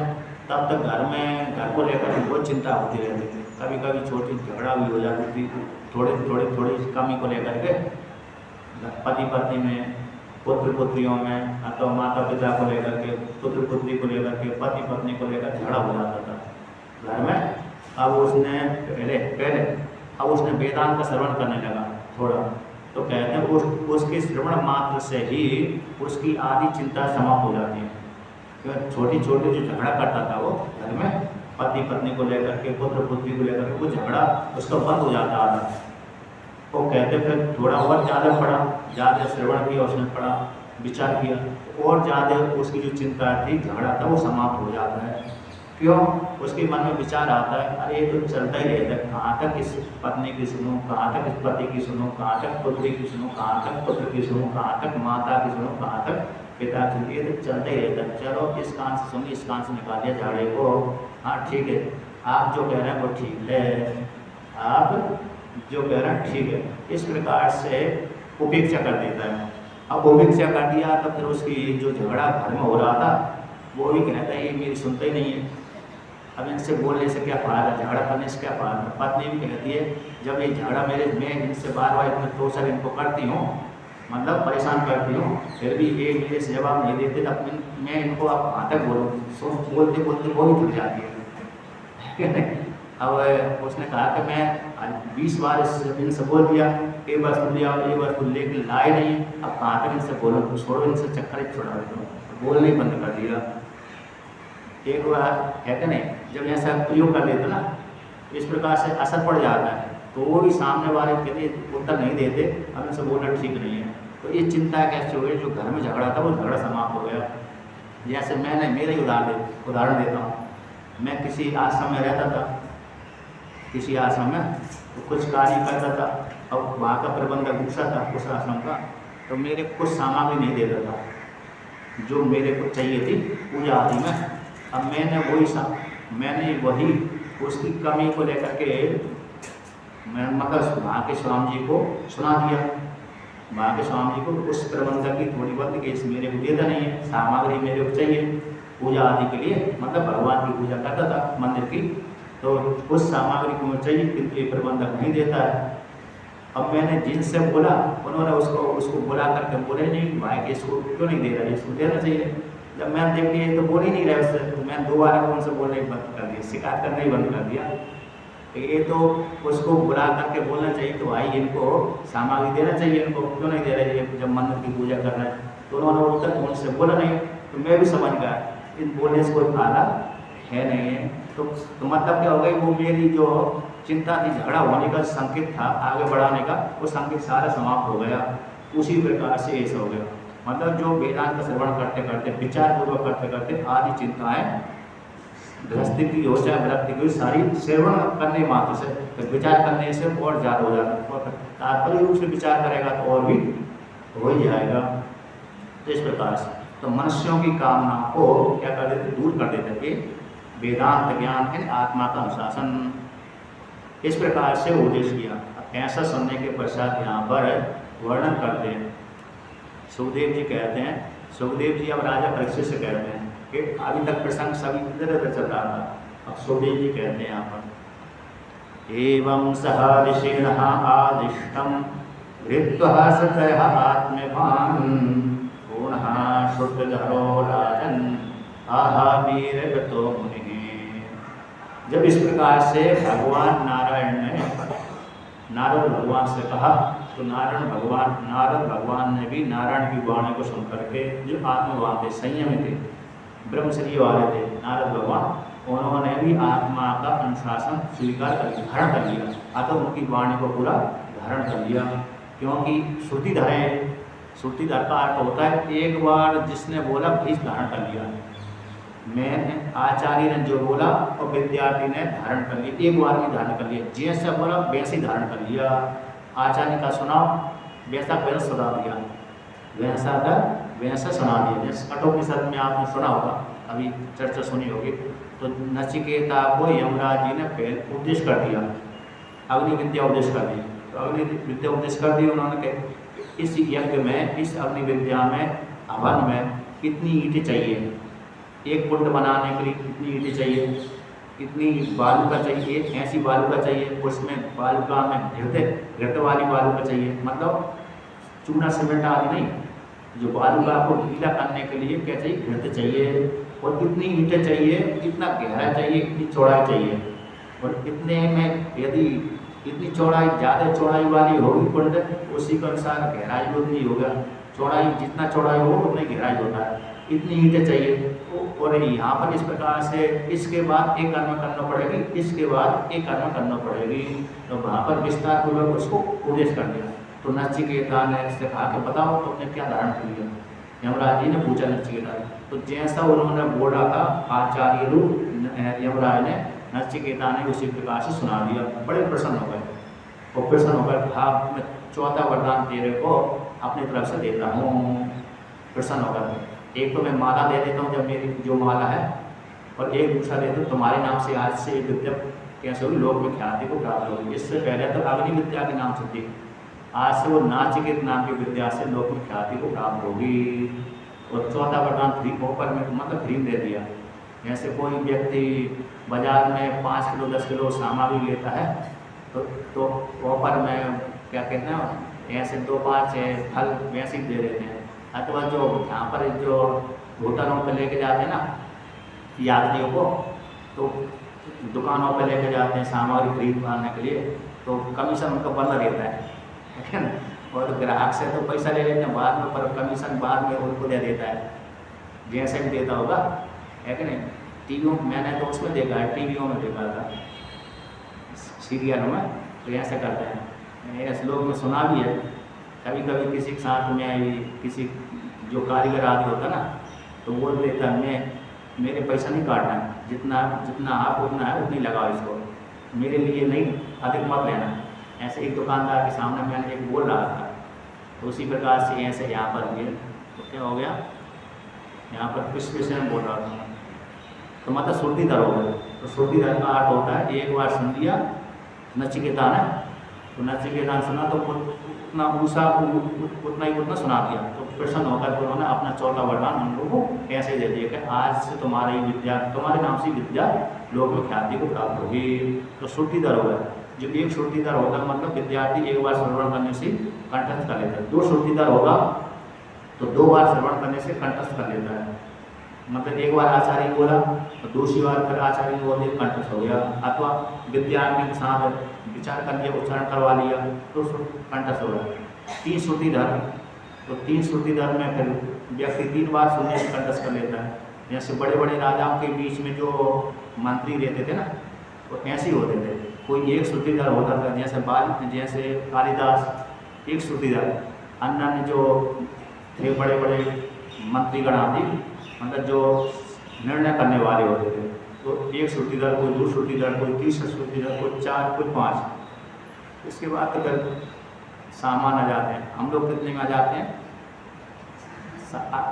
तब तक घर को लेकर बहुत चिंता होती रहती थी। कभी कभी छोटी झगड़ा भी हो जाती थी, थोड़ी कमी को लेकर के, पति पत्नी में, पुत्र पुत्रियों में, अथवा माता पिता को लेकर के, पुत्र पुत्री को लेकर के, पति पत्नी को लेकर झगड़ा हो जाता था घर में। अब उसने पहले अब उसने वेदांत का श्रवण करने लगा थोड़ा, तो कहते हैं उसके श्रवण मात्र से ही उसकी आधी चिंता समाप्त हो जाती है। क्योंकि छोटी छोटी जो झगड़ा करता था वो घर में, पति पत्नी को लेकर के, पुत्र पुत्री को लेकर के, वो झगड़ा उसका बंद हो जाता था। वो कहते फिर थोड़ा और ज़्यादा पढ़ा, ज़्यादा श्रवण किया उसने, पढ़ा, विचार किया, और ज़्यादा उसकी जो चिंता थी, झगड़ा था, वो समाप्त हो जाता है। क्यों? उसके मन में विचार आता है, अरे ये तो चलता ही रहता है, कहाँ तक इस पत्नी की सुनूं, कहाँ तक इस पति की सुनूं, कहाँ तक पुत्री की सुनूं, कहाँ तक पुत्र की सुनूं, कहाँ तक माता की सुनूं, कहाँ तक पिता की। ये तो चलता ही रहता है। चलो इस कान से सुनिए, इस कान से निकाल दिया झाड़े को, हाँ ठीक है, आप जो कह रहे हैं वो ठीक है, आप जो कह रहे हैं ठीक है। इस प्रकार से उपेक्षा कर देता है। अब उपेक्षा कर दिया तो फिर उसकी जो झगड़ा घर में हो रहा था, वो भी कहता है ये मेरी सुनता ही नहीं है, अब इनसे बोलने से क्या फायदा, झगड़ा करने से क्या फायदा। पत्नी भी कहती है, जब ये झगड़ा मैं इनसे बार बार इतना टोर्चर इनको करती हूँ, मतलब परेशान करती हूँ, फिर भी ये मेरे से जवाब नहीं देते, तब मैं इनको अब कहाँ तक बोलूँ, बोलते बोलते वो भी थक जाती है। अब उसने कहा कि मैं 20 बार इनसे बोल दिया, एक बार सुन लिया, एक बार सुन, लेकिन लाए नहीं, अब कहाँ तक इनसे बोलो, छोड़ो इनसे, चक्कर ही छोड़ा देता हूँ, बोलना ही बंद कर दिया। एक बार है कि नहीं, जब ऐसा प्रयोग कर लेते ना, इस प्रकार से असर पड़ जाता है, तो वो भी सामने वाले कहते उत्तर नहीं देते, अब इनसे बोलना ठीक नहीं है। तो ये चिंता कैसे हो गई, जो घर में झगड़ा था वो झगड़ा समाप्त हो गया। जैसे मैंने मेरा ही उदाहरण देता हूँ। मैं किसी आश्रम में रहता था, किसी आश्रम में तो कुछ कार्य करता था, अब वहाँ का प्रबंधक गुस्सा था उस आश्रम का, तो मेरे कुछ सामग्री नहीं देता था जो मेरे को चाहिए थी पूजा आदि में। अब मैंने वही उसकी कमी को लेकर के मैं मतलब वहाँ के स्वामी जी को सुना दिया, वहाँ के स्वामी जी को, उस प्रबंधक की थोड़ी बहुत केस मेरे को देता नहीं है, सामग्री मेरे को चाहिए पूजा आदि के लिए, मतलब भगवान की पूजा करता था मंदिर की, तो उस सामग्री को मुझे चाहिए, किंतु ये प्रबंधक नहीं देता है। अब मैंने जिनसे बोला, उन्होंने उसको बुला करके बोले नहीं भाई कि इसको क्यों नहीं दे रहा है, इसको देना चाहिए। जब मैंने देख लिया तो बोल ही नहीं रहे उससे, तो मैंने दोबारा उनसे बोलना ही बंद कर दिया, शिकायत करना ही बंद कर दिया। ये तो उसको बुला करके बोलना चाहिए तो भाई इनको सामग्री देना चाहिए, इनको क्यों नहीं दे रहे जब मंदिर की पूजा कर रहे हैं। तो उन्होंने उत्तर उनसे बोला नहीं, तो मैं भी समझ गया इन बोलने से कोई फायदा है नहीं है। तो मतलब क्या हो गई, वो मेरी जो चिंता थी झगड़ा होने का संकेत था आगे बढ़ाने का, वो संकेत सारा समाप्त हो गया। उसी प्रकार से ऐसा हो गया, मतलब जो वेदांत का श्रवण करते करते, विचार पूर्वक करते करते आदि चिंताएं गृहस्थी की हो चाहे विरक्ति की, सारी श्रवण करने मात्र से, तो विचार करने से और ज़्यादा हो जाता है, और तात्पर्य रूप से विचार करेगा तो और भी हो ही जाएगा। तो इस प्रकार से तो मनुष्यों की कामना को क्या कर देते, दूर कर देते कि वेदांत ज्ञान है आत्मा का अनुशासन। इस प्रकार से उपदेश किया। ऐसा सुनने के पश्चात यहाँ पर वर्णन करते हैं, सुखदेव जी कहते हैं, सुखदेव जी अब राजा परीक्षित से कहते हैं कि अभी तक प्रसंग सभी इधर उधर चल रहा था, अब सुखदेव जी कहते हैं यहाँ पर, एवं सह ऋषिण आदिष्टम हृत्वा सतः आत्मभान पूर्णः शुद्धधरो राजन आहा वीरगतो मुनिः। जब इस प्रकार से भगवान नारायण ने नारद भगवान से कहा, तो नारद भगवान ने भी नारायण की वाणी को सुन करके, जो आत्मवान थे, संयमी थे, ब्रह्मचर्य वाले थे नारद भगवान, उन्होंने भी आत्मा का अनुशासन स्वीकार कर लिया, धारण कर लिया, अतः उनकी वाणी को पूरा धारण कर लिया। क्योंकि श्रुतिधर का अर्थ होता है एक बार जिसने बोला वही धारण कर लिया। मैं आचार्य ने जो बोला और विद्यार्थी ने धारण कर लिया, एक बार में धारण कर लिया, जैसे बोला वैसे धारण कर लिया। आचार्य का सुनाओ वैसा वैसा सुना दिया, वैसा का वैसा सुना दिया। जैसे कठोपनिषद में आपने सुना होगा, अभी चर्चा सुनी होगी। तो नचिकेता को यमराज जी ने पहले उपदेश कर दिया, अग्नि विद्या उपदेश कर दी। तो अग्नि विद्या उपदेश कर दी उन्होंने कहा इस यज्ञ में, इस अग्नि विद्या में, हवन में कितनी ईंटें चाहिए, एक कुंड बनाने के लिए कितनी ईंटें चाहिए, कितनी बालूका चाहिए, ऐसी बालूका चाहिए, उसमें बालूका में घृत वाली बालूका चाहिए, मतलब चूना सीमेंट आदि नहीं, जो बालूका को गीला करने के लिए क्या चाहिए, घृत चाहिए। और कितनी ईंटें चाहिए, कितना गहरा चाहिए, कितनी चौड़ाई चाहिए। और इतने में यदि इतनी चौड़ाई, ज़्यादा चौड़ाई वाली होगी कुंड, उसी के अनुसार गहराई उतनी होगा। चौड़ाई जितना चौड़ाई हो उतनी गहराई होता है, इतनी ईंटें चाहिए। और यहाँ पर इस प्रकार से इसके बाद एक कर्म करना पड़ेगी, इसके बाद एक कर्म करना पड़ेगी। तो वहाँ पर विस्तार पूर्वक उसको उपदेश कर दिया। तो नचिकेता ने इससे कहा कि बताओ तुमने क्या धारण किया। यमराज जी ने पूछा नचिकेता, तो जैसा उन्होंने बोला था आचार्य रूप यमराज ने, नचिकेता ने उसी प्रकार से सुना दिया। बड़े प्रसन्न हो गए। और प्रसन्न होकर कहा मैं चौथा वरदान तेरे को अपनी तरफ से देता हूँ। प्रसन्न होकर एक तो मैं माला दे देता हूँ, जब मेरी जो माला है, और एक दूसरा दे दूँ तुम्हारे नाम से आज से विद्या कैसे होगी, लोक में ख्याति को प्राप्त होगी। इससे पहले तो अग्नि विद्या के नाम से थी, आज से वो नाचिकेत नाम की विद्या से लोक में ख्याति को प्राप्त होगी। और चौथा वरदान फ्री ऑफर में, मतलब फ्री दे दिया। जैसे कोई व्यक्ति बाजार में 5 किलो 10 किलो सामग्री लेता है, तो ऑफर में क्या कहते हैं, ऐसे 2-5 फल वैसे ही दे देते हैं। अथवा जो यहाँ पर जो होटलों पर लेके जाते हैं ना यात्रियों को, तो दुकानों पर लेके जाते हैं सामग्री खरीद पाने के लिए, तो कमीशन उनका बंद रहता है, ठीक है ना। और ग्राहक से तो पैसा ले लेते हैं बाद में, पर कमीशन बाद में उनको दे देता है, जैसे भी देता होगा, है कि नहीं। टीवियों मैंने तो उसमें देखा है, टीवियों में देखा था, सीरियल में, तो ऐसे करते हैं। ऐसे लोग में सुना भी है। कभी कभी किसी के साथ में किसी जो कारीगर आदि होता ना, तो बोल देता मैं मेरे पैसा नहीं काटना है, जितना आप उतना है उतनी लगाओ इसको, मेरे लिए नहीं, अधिक मत लेना। ऐसे एक दुकानदार के सामने मैंने एक बोल रहा था, तो उसी प्रकार से ऐसे यहाँ पर भी तो क्या हो गया, यहाँ पर किस विषय में बोल रहा था, तो मतलब श्रुतिधर हो गया। तो श्रुतिधर का अर्थ होता है एक बार सुन लिया नचिकेता ने, तो नचिकेता ने सुना तो उतना ऊषा उतना ही उतना सुना दिया। तो प्रसन्न होकर उन्होंने अपना चौथा वरदान उन लोगों को ऐसे दे दिया कि आज से तुम्हारी विद्या, तुम्हारे नाम से विद्या लोक में ख्याति को प्राप्त होगी। तो श्रुतिधर हो गया। जो एक श्रुतिधर होगा मतलब विद्यार्थी एक बार श्रवण करने से कंठस्थ कर लेता है। 2 श्रुतिधर होगा तो 2 बार श्रवण करने से कंठस्थ कर लेता है, मतलब एक बार आचार्य बोला तो दूसरी बार फिर आचार्य बोल दिया कंठस्थ हो गया। अथवा विद्यार्थी के साथ विचार कर लिया, उच्चारण करवा लिया तो कंठस्थ हो गया। 3 श्रुतिधर, तो 3 श्रुतिधर में फिर व्यक्ति 3 बार सुनने से कंठस्थ कर लेता है। जैसे बड़े बड़े राजाओं के बीच में जो मंत्री रहते थे ना, तो ऐसे ही होते थे। कोई एक श्रुतिधर होता था, जैसे कालिदास एक श्रुतिधर, अन्य जो थे बड़े बड़े मंत्रीगण आदि, मतलब जो निर्णय करने वाले होते थे, तो एक श्रुतिधर, कोई 2 श्रुतिधर, कोई 3 श्रुतिधर, कोई 4, कोई 5। इसके बाद तो फिर सामान आ जाते हैं। हम लोग कितने में आ जाते हैं,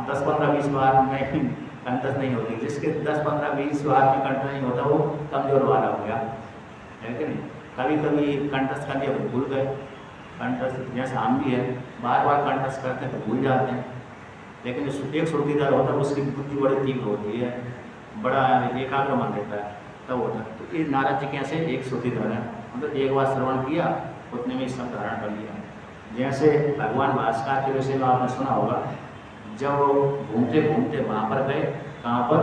10, 15, 20 बार में कंठस्थ नहीं होती। जिसके 10, 15, 20 बार में कंठ नहीं होता वो कमजोर वाला हो गया, है कि नहीं। कभी कभी कंठस्थ कर दिया तो भूल गए, कंठस्थ जैसे हम भी है बार बार कंठस्थ करते हैं तो भूल जाते हैं। लेकिन एक श्रुतिधर होता है उसकी बुद्धि बड़ी तीव्र होती है, बड़ा एकाग्र मन रहता है, तब होता है। तो ये नारद जी कैसे एक श्रुतिधर है, मतलब एक बार श्रवण किया उतने में सब धारण कर लिया। जैसे भगवान भास्कर के विषय में आपने सुना होगा, जब घूमते घूमते वहाँ पर गए, कहाँ पर,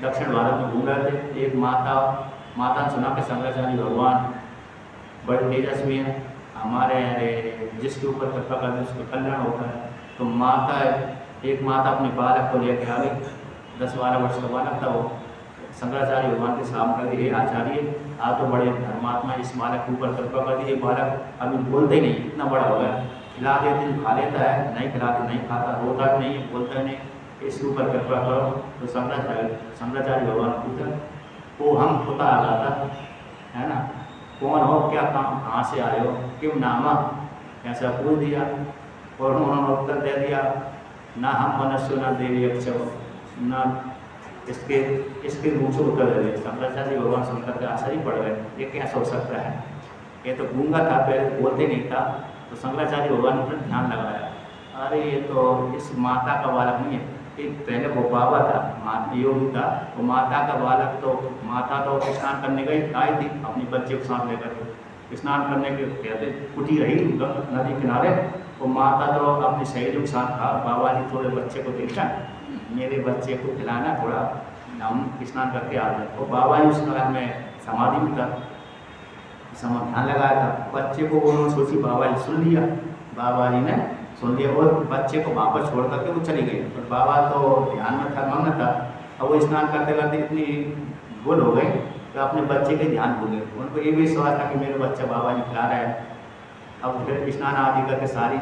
दक्षिण भारत में घूम रहे थे। एक माता सुना के शंकराचार्य भगवान बड़े तेजस्वी हैं, हमारे जिसके ऊपर कृपा करते हैं उसका कल्याण होता है। तो एक माता अपने बालक को लेकर आ गई, 10-12 वर्ष का बालक था वो। शंकराचार्य भगवान के सामने कहा, हे आचार्य आप तो बड़े धर्मात्मा, इस बालक के ऊपर कृपा कर दी। बालक अभी बोलते ही नहीं, इतना बड़ा हो गया, खिला देते खा लेता है, नहीं खिलाते नहीं खाता, रोता भी नहीं, बोलता ही नहीं, इसके ऊपर कृपा करो। तो शंकराचार्य भगवान पूछा, वो हम पता आ रहा था, है ना, कौन हो, क्या काम, कहाँ से आए हो, क्यों नामा, ऐसा पूछ दिया। और उन्होंने उत्तर दे दिया, ना हम मनुष्य ना देवी अक्षव ना इसके इसके मुँह से उत्तर दे रहे। शंकराचार्य भगवान सुनकर के आश्चर्य पड़ गए, ये कैसे हो सकता है, ये तो गूंगा था, पहले बोलते नहीं था। तो शंकराचार्य भगवान ने ध्यान लगाया, अरे ये तो इस माता का बालक नहीं है, एक पहले वो बाबा था, योगी था, वो माता का बालक। तो माता तो स्नान करने गई आई थी अपनी बच्चे को साथ लेकर, स्नान करने के कहते कुटी रही नदी किनारे। वो माता तो अपनी सहेलियों के साथ था, बाबा जी थोड़े बच्चे को देखा, मेरे बच्चे को खिलाना, थोड़ा हम स्नान करके आ जाए। तो बाबा जी उस काल में समाधि में था, ध्यान लगाया था। बच्चे को उन्होंने सोची, बाबा जी सुन लिया, बाबा जी ने सुन लिया और बच्चे को वापस छोड़ करके वो चली गई। और बाबा तो ध्यान में था, मग्न था। अब वो स्नान करते करते इतनी भूल हो गई तो अपने बच्चे के ध्यान भूल गए। उनको ये भी विश्वास था कि मेरे बच्चा बाबा जी खिला रहा है। अब फिर स्नान आदि करके सारी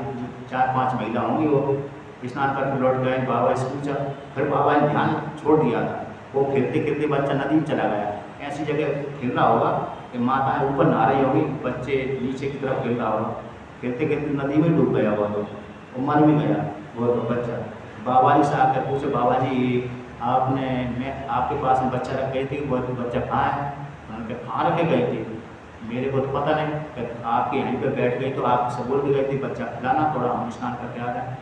4-5 महिला होंगी, वो स्नान करके लौट गए। बाबा से पूछा, फिर बाबा ने ध्यान छोड़ दिया था। वो खेलते खेलते बच्चा नदी में चला गया। ऐसी जगह खेल रहा होगा कि माता ऊपर नहा रही होगी, बच्चे नीचे की तरफ खेल रहा होगा, खेलते खेलते नदी में डूब गया वो, तो मर भी गया वो तो बच्चा। बाबा जी से आकर पूछे, बाबा जी मैं आपके पास में बच्चा रख गई थी, वो बच्चा कहाँ है? उन्होंने कहा कहाँ रखे गए थे, मेरे को तो पता नहीं, आपके यहीं पे बैठ गई तो आपसे बोल के गई थी बच्चा खिलाना, थोड़ा हम स्नान करके आ जाए।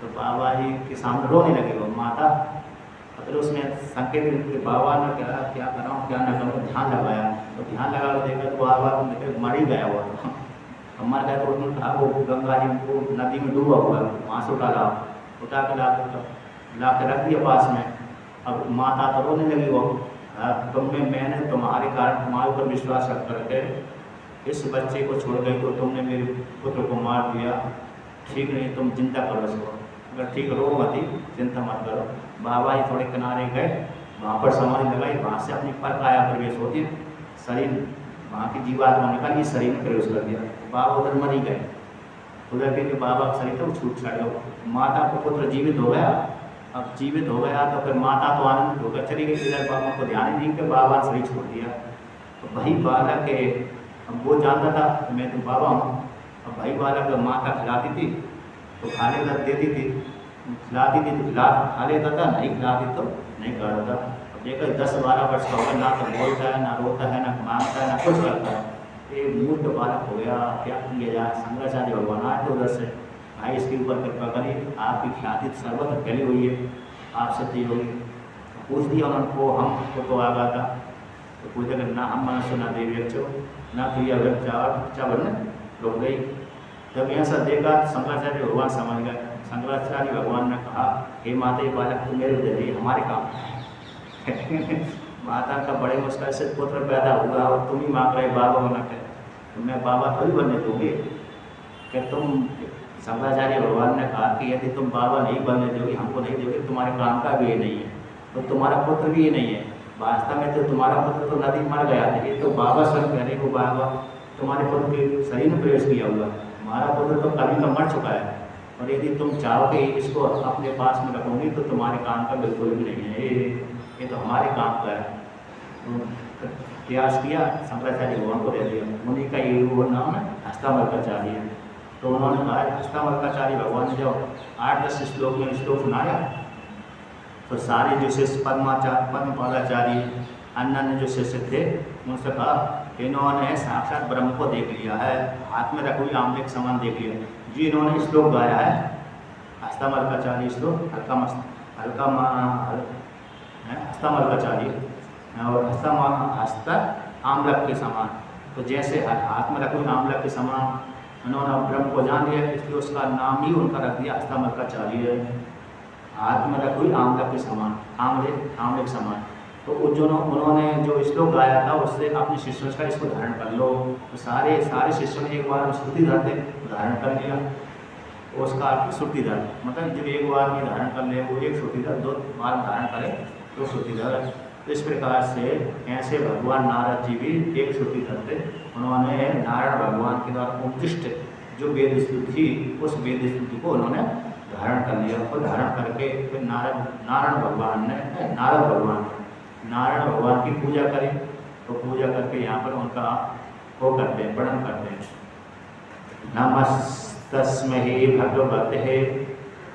तो बाबा जी के सामने रोने लगे वो माता। फिर उसने संकेत के बाबा ने क्या कराऊँ क्या ना करूँ, ध्यान लगाया। तो ध्यान लगा कर देखा तो बाबा मर ही गया वो, तो मर गया। तो उन्होंने कहा वो गंगा जी को नदी में डूबा हुआ, वहाँ से उठा के ला के रख दिया पास में। अब माता तो रोने लगी वो, मैंने तुम्हारे कारण तुम्हारे ऊपर विश्वास रख करके इस बच्चे को छोड़ गई, तो तुमने मेरे पुत्र को मार दिया, ठीक नहीं, तुम चिंता करो इसको, अगर ठीक रो मत, चिंता मत करो। बाबा जी थोड़े किनारे गए, वहाँ पर समाधि लगाई, वहाँ से अपनी पर काया प्रवेश होती है, शरीर वहाँ की जीवात्मा निकाली, शरीर में प्रवेश कर दिया। बाबा उधर मर ही गए, उधर के बाबा का शरीर था वो छूट छाट गया। माता को पुत्र जीवित हो गया। अब जीवित हो गया तो फिर माता तो आनंद होकर चली गई, इधर बाबा को ध्यान ही नहीं कि बाबा ने शरीर छोड़ दिया। तो भाई बालक के, अब वो जानता था मैं तो बाबा हूँ। अब भाई बालक माता खिलाती थी तो खाने तक देती थी, खिलाती थी तो खा लेता था, नहीं खिलाती तो नहीं खाता था। अब देखो 10-12 वर्ष का होगा, ना तो बोलता है, ना रोता है, ना मांगता है, ना कुछ करता है, ये मूर्ख बालक हो गया, क्या किया जाए। शंकराचार्य भगवान आए थे उधर से, भाई इसके ऊपर कृपा करिए, आपकी ख्याति सर्वत्र फैली हुई है, आपसे दी होगी। पूछ दिया उनको, हमको तो आ गया था, तो पूछे कि ना हम मनुष्य ना देवी अच्छो ना क्रिया व्यक्चा बनने रुक गई। जब ऐसा देखा शंकराचार्य भगवान समझ गए। शंकराचार्य भगवान ने कहा, हे माता, ये बालक तुम मेरे दे रही, हमारे काम माता का बड़े मुश्किल से पुत्र पैदा हुआ और तुम ही मांग रहे बाबा होना के, तो मैं बाबा थोड़ी बनने दोगे कि तुम। शंकराचार्य भगवान ने कहा कि यदि तुम बाबा नहीं बनने दोगे, हमको नहीं दोगे, तुम्हारे काम का भी ये नहीं है, तो तुम्हारा पुत्र भी ये नहीं है। वास्तव में तो तुम्हारा पुत्र तो नदी मर गया था, ये तो बाबा स्वयं कह रहे हो बाबा तुम्हारे पुत्र के शरीर में प्रवेश किया हुआ, हमारा पुत्र तो कभी का मर चुका है, और यदि तुम चाहोगे इसको अपने पास में रखोगे तो तुम्हारे काम का बिल्कुल भी नहीं है, ये तो हमारे काम का है। तो प्रयास किया, शंकराचार्य भगवान को दे दिया। मुनि का ये वो नाम है हस्तामलकाचार्य। तो उन्होंने कहा, हस्तामलकाचार्य भगवान ने जब 8-10 श्लोक में श्लोक सुनाया तो सारे जो शिष्य पद्मपादाचार्य अन्य जो शिष्य थे उनसे कहा, इन्होंने साक्षात ब्रह्म को देख लिया है, हाथ में रखी हुई आंवले के समान देख लिया। जी इन्होंने श्लोक गाया है हस्तामलकाचार्य श्लोक, हस्तामलकाचार्य और हस्त आमलक के समान। तो जैसे हाथ में रखी हुई आमलक के समान उन्होंने ब्रह्म को जान लिया, इसलिए उसका नाम ही उनका रख दिया हस्तामलकाचार्य, हाथ में रखी हुई आमलक के समान, आमले के समान। तो उन्होंने जो श्लोक गाया था उससे अपने शिष्यों का इसको धारण कर लो। तो सारे शिष्यों ने एक बार श्रुति धरते धारण कर लिया, उसका अर्थ श्रुतिधर, मतलब जो एक बार में धारण कर ले वो एक श्रुतिधर, 2 बार धारण करे तो श्रुतिधर। इस प्रकार से ऐसे भगवान नारद जी भी एक श्रुतिधर थे। उन्होंने नारायण भगवान के द्वारा उपदिष्ट जो वेद स्तुति थी उस वेद स्तुति को उन्होंने धारण कर लिया, और धारण करके फिर नारायण भगवान की पूजा करें। तो पूजा करके यहाँ पर उनका वो करते हैं, वर्णन करते हैं। नमस्तस्मै भगवते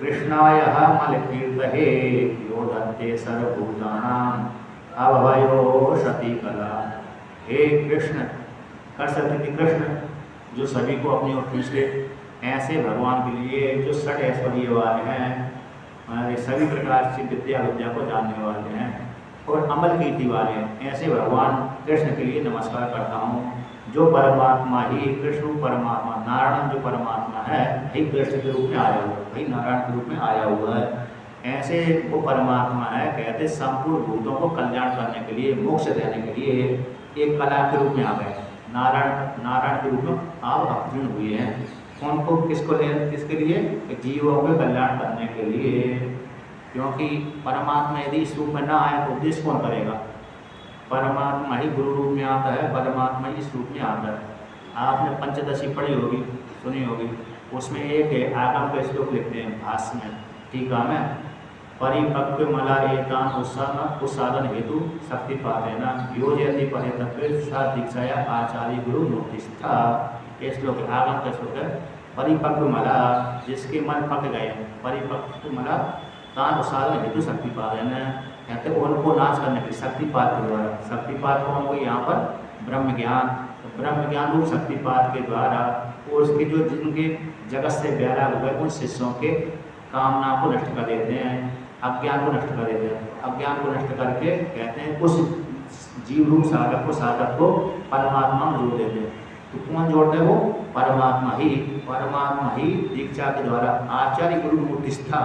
कृष्णाय मलकीर्तये योधत्ते सर्वभूतानां अभयो सती कला। हे कृष्ण, कर सकते थे कृष्ण जो सभी को अपनी ओर खींच ले, ऐसे भगवान के लिए जो षट ऐश्वर्य वाले हैं, सभी प्रकार से विद्या को जानने वाले हैं और अमल कीर्ति वाले हैं, ऐसे भगवान कृष्ण के लिए नमस्कार करता हूँ। जो परमात्मा ही कृष्ण परमात्मा नारायण जो परमात्मा है वही कृष्ण के रूप में आया हुआ है, वही नारायण के रूप में आया हुआ है। ऐसे वो परमात्मा है, कहते संपूर्ण भूतों को कल्याण करने के लिए, मोक्ष देने के लिए एक कला के रूप में आ गए। नारायण के रूप में आप अवतीर्ण हुए हैं। कौन को किसके लिए? जीवों के कल्याण करने के लिए। क्योंकि परमात्मा यदि इस रूप में ना आए तो उपदेश कौन करेगा? परमात्मा ही गुरु रूप में आता है, परमात्मा ही इस रूप में आता है। आपने पंचदशी पढ़ी होगी, सुनी होगी, उसमें एक है आगम का श्लोक लिखते हैं भाष्य में, टीका में, परिपक्व मला एतान उत्साधन हेतु शक्तिपातेन योजयति परितत्वे सा दीक्षाया आचार्य गुरु नोतिष्ठा। ये श्लोक आगम का श्लोक है। परिपक्व मला, जिसके मन पक गए, परिपक्व मला तान उत्साधन हेतु शक्तिपातेन, कहते उनको नाश करने के शक्तिपात के द्वारा। शक्तिपात कौन को? यहाँ पर ब्रह्म ज्ञान, तो ब्रह्म ज्ञान रूप शक्तिपात के द्वारा और उसके जो जिनके जगत से वैराग हुए उन शिष्यों के कामना को नष्ट कर देते हैं, अज्ञान को नष्ट कर देते हैं। अज्ञान को नष्ट करके कहते हैं उस जीव रूप साधक को परमात्मा में जोड़ देते हैं। तो कौन जोड़ते हैं? वो परमात्मा ही दीक्षा के द्वारा आचार्य गुरु मूर्तिस्था,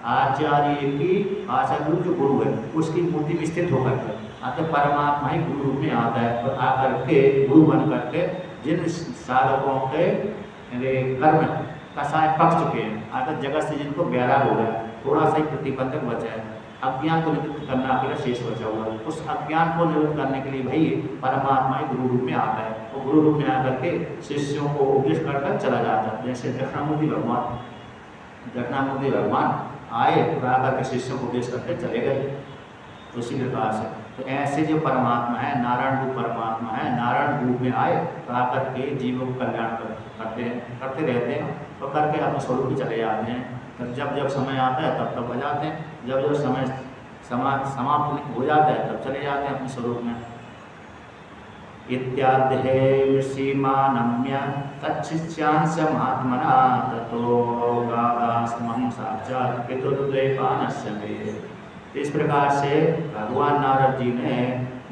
आचार्य गुरु जो गुरु है उसकी मूर्ति में स्थित होकर के आते परमात्मा ही गुरु रूप में आता है और आकर के गुरु बन करके जिन साधकों के कर्म कसाय पक चुके हैं, आकर जगत से जिनको वैराग हो गया, थोड़ा सा ही प्रतिबंधक बचा है, अज्ञान को निवृत्त करना के लिए शेष बचा हुआ है, उस अज्ञान को निवृत्त करने के लिए भाई परमात्मा ही गुरु रूप में आता है और गुरु रूप में आकर के शिष्यों को उपदेश कर चला जाता है। जैसे दक्षिणामूर्ति भगवान आए और आकर के शिष्यों को उपदेश करके चले गए, उसी प्रकार से तो ऐसे जो परमात्मा है, नारायण रूप परमात्मा है, नारायण रूप में आए तो आकर के जीवों को कल्याण करते रहते हैं तो करके अपने स्वरूप ही चले जाते हैं। तो जब समय आता है तब हो जाते हैं, जब समय समाप्त हो जाता है तब चले जाते हैं अपने स्वरूप में। इत्यादि ऋषिमानम्य तच्छिष्यांश महात्मना ततो गादास्मं साक्षात् पितृद्वैपानस्य मे। इस प्रकार से भगवान नारद जी ने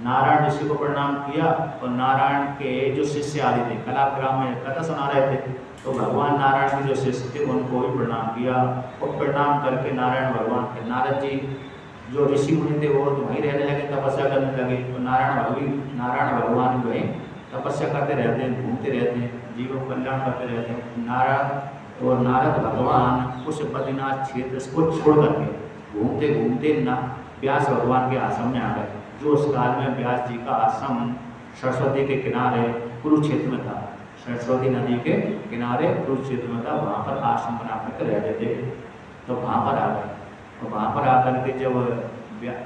नारायण ऋषि को प्रणाम किया और नारायण के जो शिष्य आदि थे, कलाग्राम में कथा सुना रहे थे, तो भगवान नारायण के जो शिष्य थे उनको भी प्रणाम किया और प्रणाम करके नारायण भगवान के नारद जी जो ऋषि मुनि थे वो तो वहीं रहने लगे, तपस्या करने लगे। तो नारायण भगवान जो है तपस्या करते रहते हैं, घूमते रहते हैं, जीवों को कल्याण करते रहते हैं। नारद भगवान उस बद्रीनाथ क्षेत्र को छोड़ करके घूमते घूमते व्यास भगवान के आश्रम में आ गए, जो उस काल में व्यास जी का आश्रम सरस्वती के किनारे कुरुक्षेत्र में था। सरस्वती नदी के किनारे कुरुक्षेत्र में था, वहाँ पर आश्रम बना करके रहते थे। तो वहाँ पर आ गए, तो वहाँ पर आकर के जब